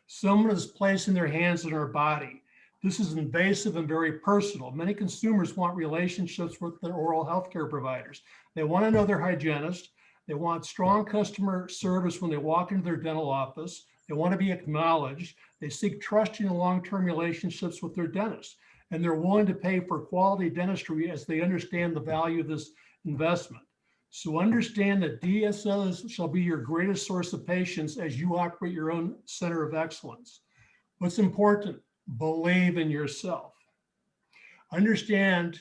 Someone is placing their hands on our body. This is invasive and very personal. Many consumers want relationships with their oral health care providers. They want to know their hygienist. They want strong customer service when they walk into their dental office. They want to be acknowledged. They seek trusting and long-term relationships with their dentist. And they're willing to pay for quality dentistry as they understand the value of this investment. So understand that DSOs shall be your greatest source of patients as you operate your own center of excellence. What's important? Believe in yourself. Understand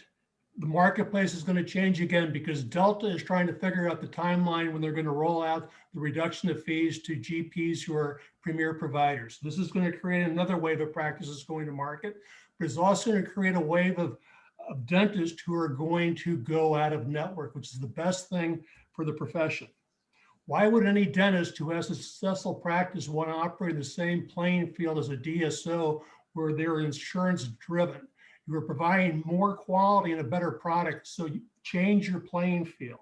the marketplace is going to change again because Delta is trying to figure out the timeline when they're going to roll out the reduction of fees to GPs who are premier providers. This is going to create another wave of practices going to market, but it's also going to create a wave of dentists who are going to go out of network, which is the best thing for the profession. Why would any dentist who has a successful practice want to operate in the same playing field as a DSO where they're insurance driven? You are providing more quality and a better product, so you change your playing field.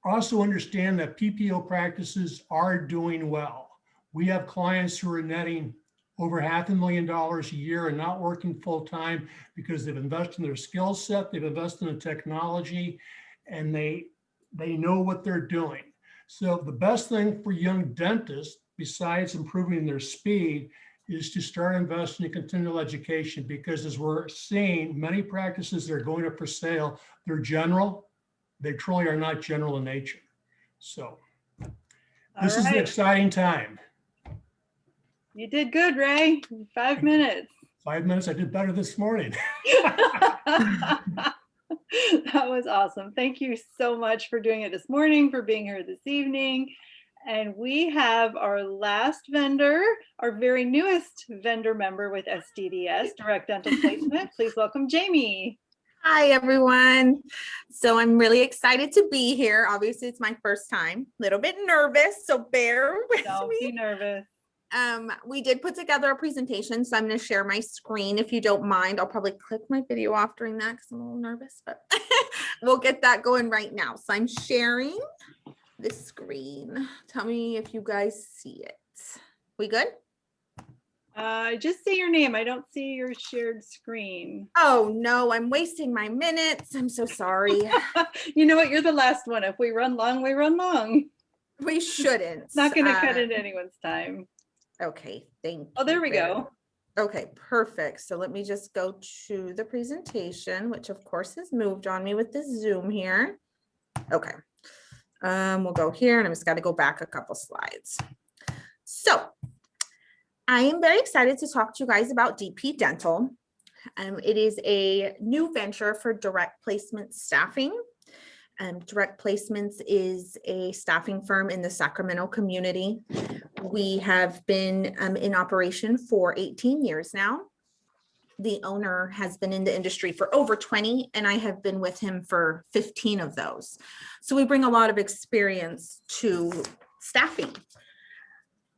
Also understand that PPO practices are doing well. We have clients who are netting over $500,000 a year and not working full time because they've invested in their skill set, they've invested in technology, and they know what they're doing. So the best thing for young dentists, besides improving their speed, is to start investing in continual education, because as we're seeing, many practices that are going up for sale, they're general. They truly are not general in nature. So this is an exciting time. You did good, Ray. 5 minutes. 5 minutes. I did better this morning. That was awesome. Thank you so much for doing it this morning, for being here this evening. And we have our last vendor, our very newest vendor member with SDDS, Direct Dental Placement. Please welcome Jamie. Hi, everyone. So I'm really excited to be here. Obviously, it's my first time. A little bit nervous, so bear with me. Don't be nervous. We did put together a presentation, so I'm going to share my screen. If you don't mind, I'll probably click my video off during that because I'm a little nervous, but we'll get that going right now. So I'm sharing this screen. Tell me if you guys see it. We good? I just see your name. I don't see your shared screen. Oh no, I'm wasting my minutes. I'm so sorry. You know what? You're the last one. If we run long, we run long. We shouldn't. It's not going to cut into anyone's time. Okay, thank you. Oh, there we go. Okay, perfect. So let me just go to the presentation, which of course has moved on me with the Zoom here. Okay. We'll go here and I just got to go back a couple slides. So I am very excited to talk to you guys about DP Dental. It is a new venture for direct placement staffing. Direct Placements is a staffing firm in the Sacramento community. We have been in operation for 18 years now. The owner has been in the industry for over 20, and I have been with him for 15 of those. So we bring a lot of experience to staffing.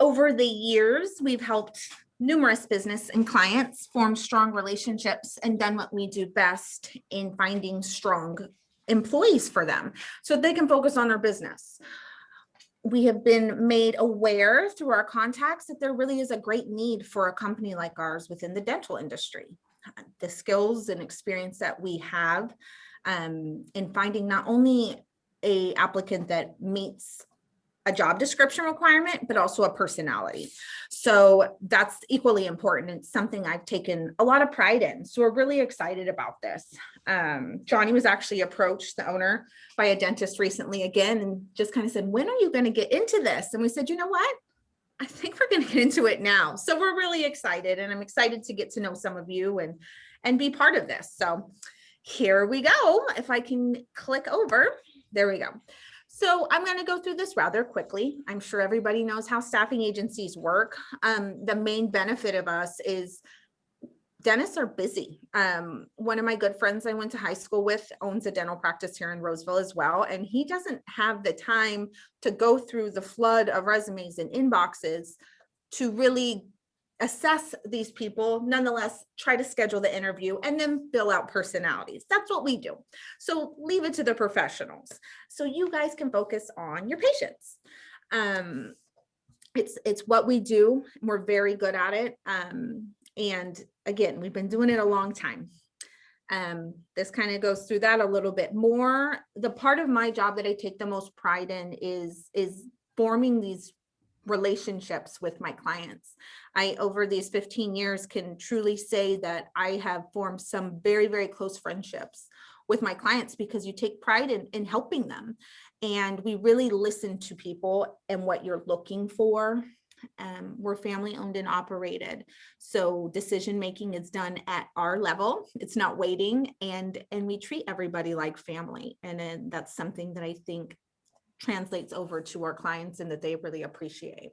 Over the years, we've helped numerous business and clients form strong relationships and done what we do best in finding strong employees for them so they can focus on their business. We have been made aware through our contacts that there really is a great need for a company like ours within the dental industry. The skills and experience that we have in finding not only a applicant that meets a job description requirement, but also a personality. So that's equally important. It's something I've taken a lot of pride in. So we're really excited about this. Johnny was actually approached, the owner, by a dentist recently again, and just kind of said, when are you going to get into this? And we said, you know what? I think we're going to get into it now. So we're really excited, and I'm excited to get to know some of you and be part of this. So here we go. If I can click over, there we go. So I'm going to go through this rather quickly. I'm sure everybody knows how staffing agencies work. The main benefit of us is dentists are busy. One of my good friends I went to high school with owns a dental practice here in Roseville as well. And he doesn't have the time to go through the flood of resumes and inboxes to really assess these people, nonetheless, try to schedule the interview and then fill out personalities. That's what we do. So leave it to the professionals so you guys can focus on your patients. It's what we do. We're very good at it. And again, we've been doing it a long time. This kind of goes through that a little bit more. The part of my job that I take the most pride in is forming these relationships with my clients. I, over these 15 years, can truly say that I have formed some very, very close friendships with my clients because you take pride in helping them. And we really listen to people and what you're looking for. We're family owned and operated. So decision-making is done at our level. It's not waiting, and we treat everybody like family. And then that's something that I think translates over to our clients and that they really appreciate.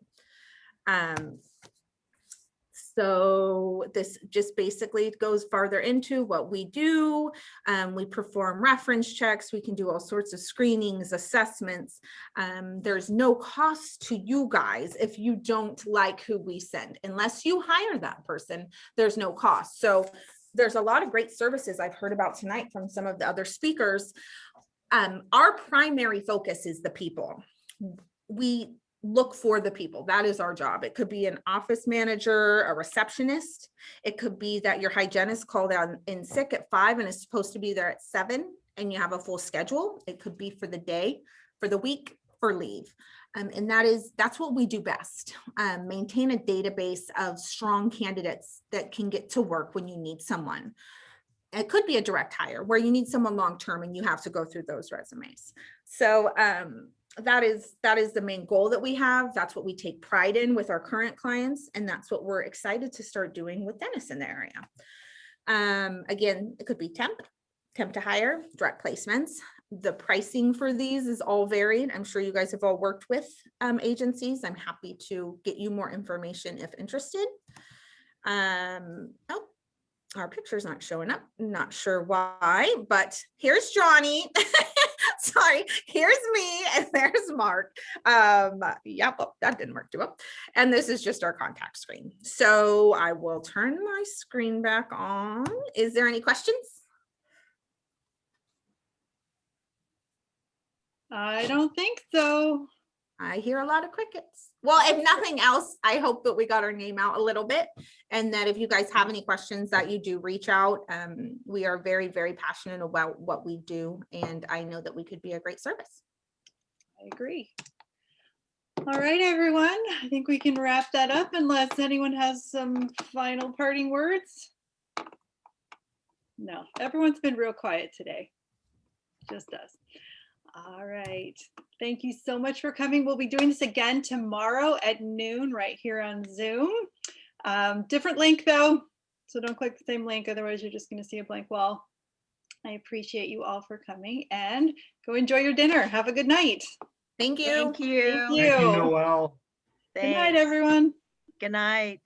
So this just basically goes farther into what we do. We perform reference checks. We can do all sorts of screenings, assessments. There's no cost to you guys if you don't like who we send. Unless you hire that person, there's no cost. So there's a lot of great services I've heard about tonight from some of the other speakers. Our primary focus is the people. We look for the people. That is our job. It could be an office manager, a receptionist. It could be that your hygienist called out in sick at 5 and is supposed to be there at 7 and you have a full schedule. It could be for the day, for the week, for leave. And that's what we do best. Maintain a database of strong candidates that can get to work when you need someone. It could be a direct hire where you need someone long-term and you have to go through those resumes. So that is the main goal that we have. That's what we take pride in with our current clients. And that's what we're excited to start doing with dentists in the area. Again, it could be temp to hire, direct placements. The pricing for these is all varied. I'm sure you guys have all worked with agencies. I'm happy to get you more information if interested. Oh, our picture's not showing up. Not sure why, but here's Johnny. Sorry, here's me and there's Mark. Yep, oh, that didn't work too well. And this is just our contact screen. So I will turn my screen back on. Is there any questions? I don't think so. I hear a lot of crickets. Well, if nothing else, I hope that we got our name out a little bit, and that if you guys have any questions that you do reach out. We are very, very passionate about what we do, and I know that we could be a great service. I agree. All right, everyone. I think we can wrap that up unless anyone has some final parting words. No, everyone's been real quiet today. Just us. All right. Thank you so much for coming. We'll be doing this again tomorrow at noon right here on Zoom. Different link though, so don't click the same link, otherwise you're just going to see a blank wall. I appreciate you all for coming, and go enjoy your dinner. Have a good night. Thank you. Thank you. Thank you. Thank you, Noelle. Good night, everyone. Good night.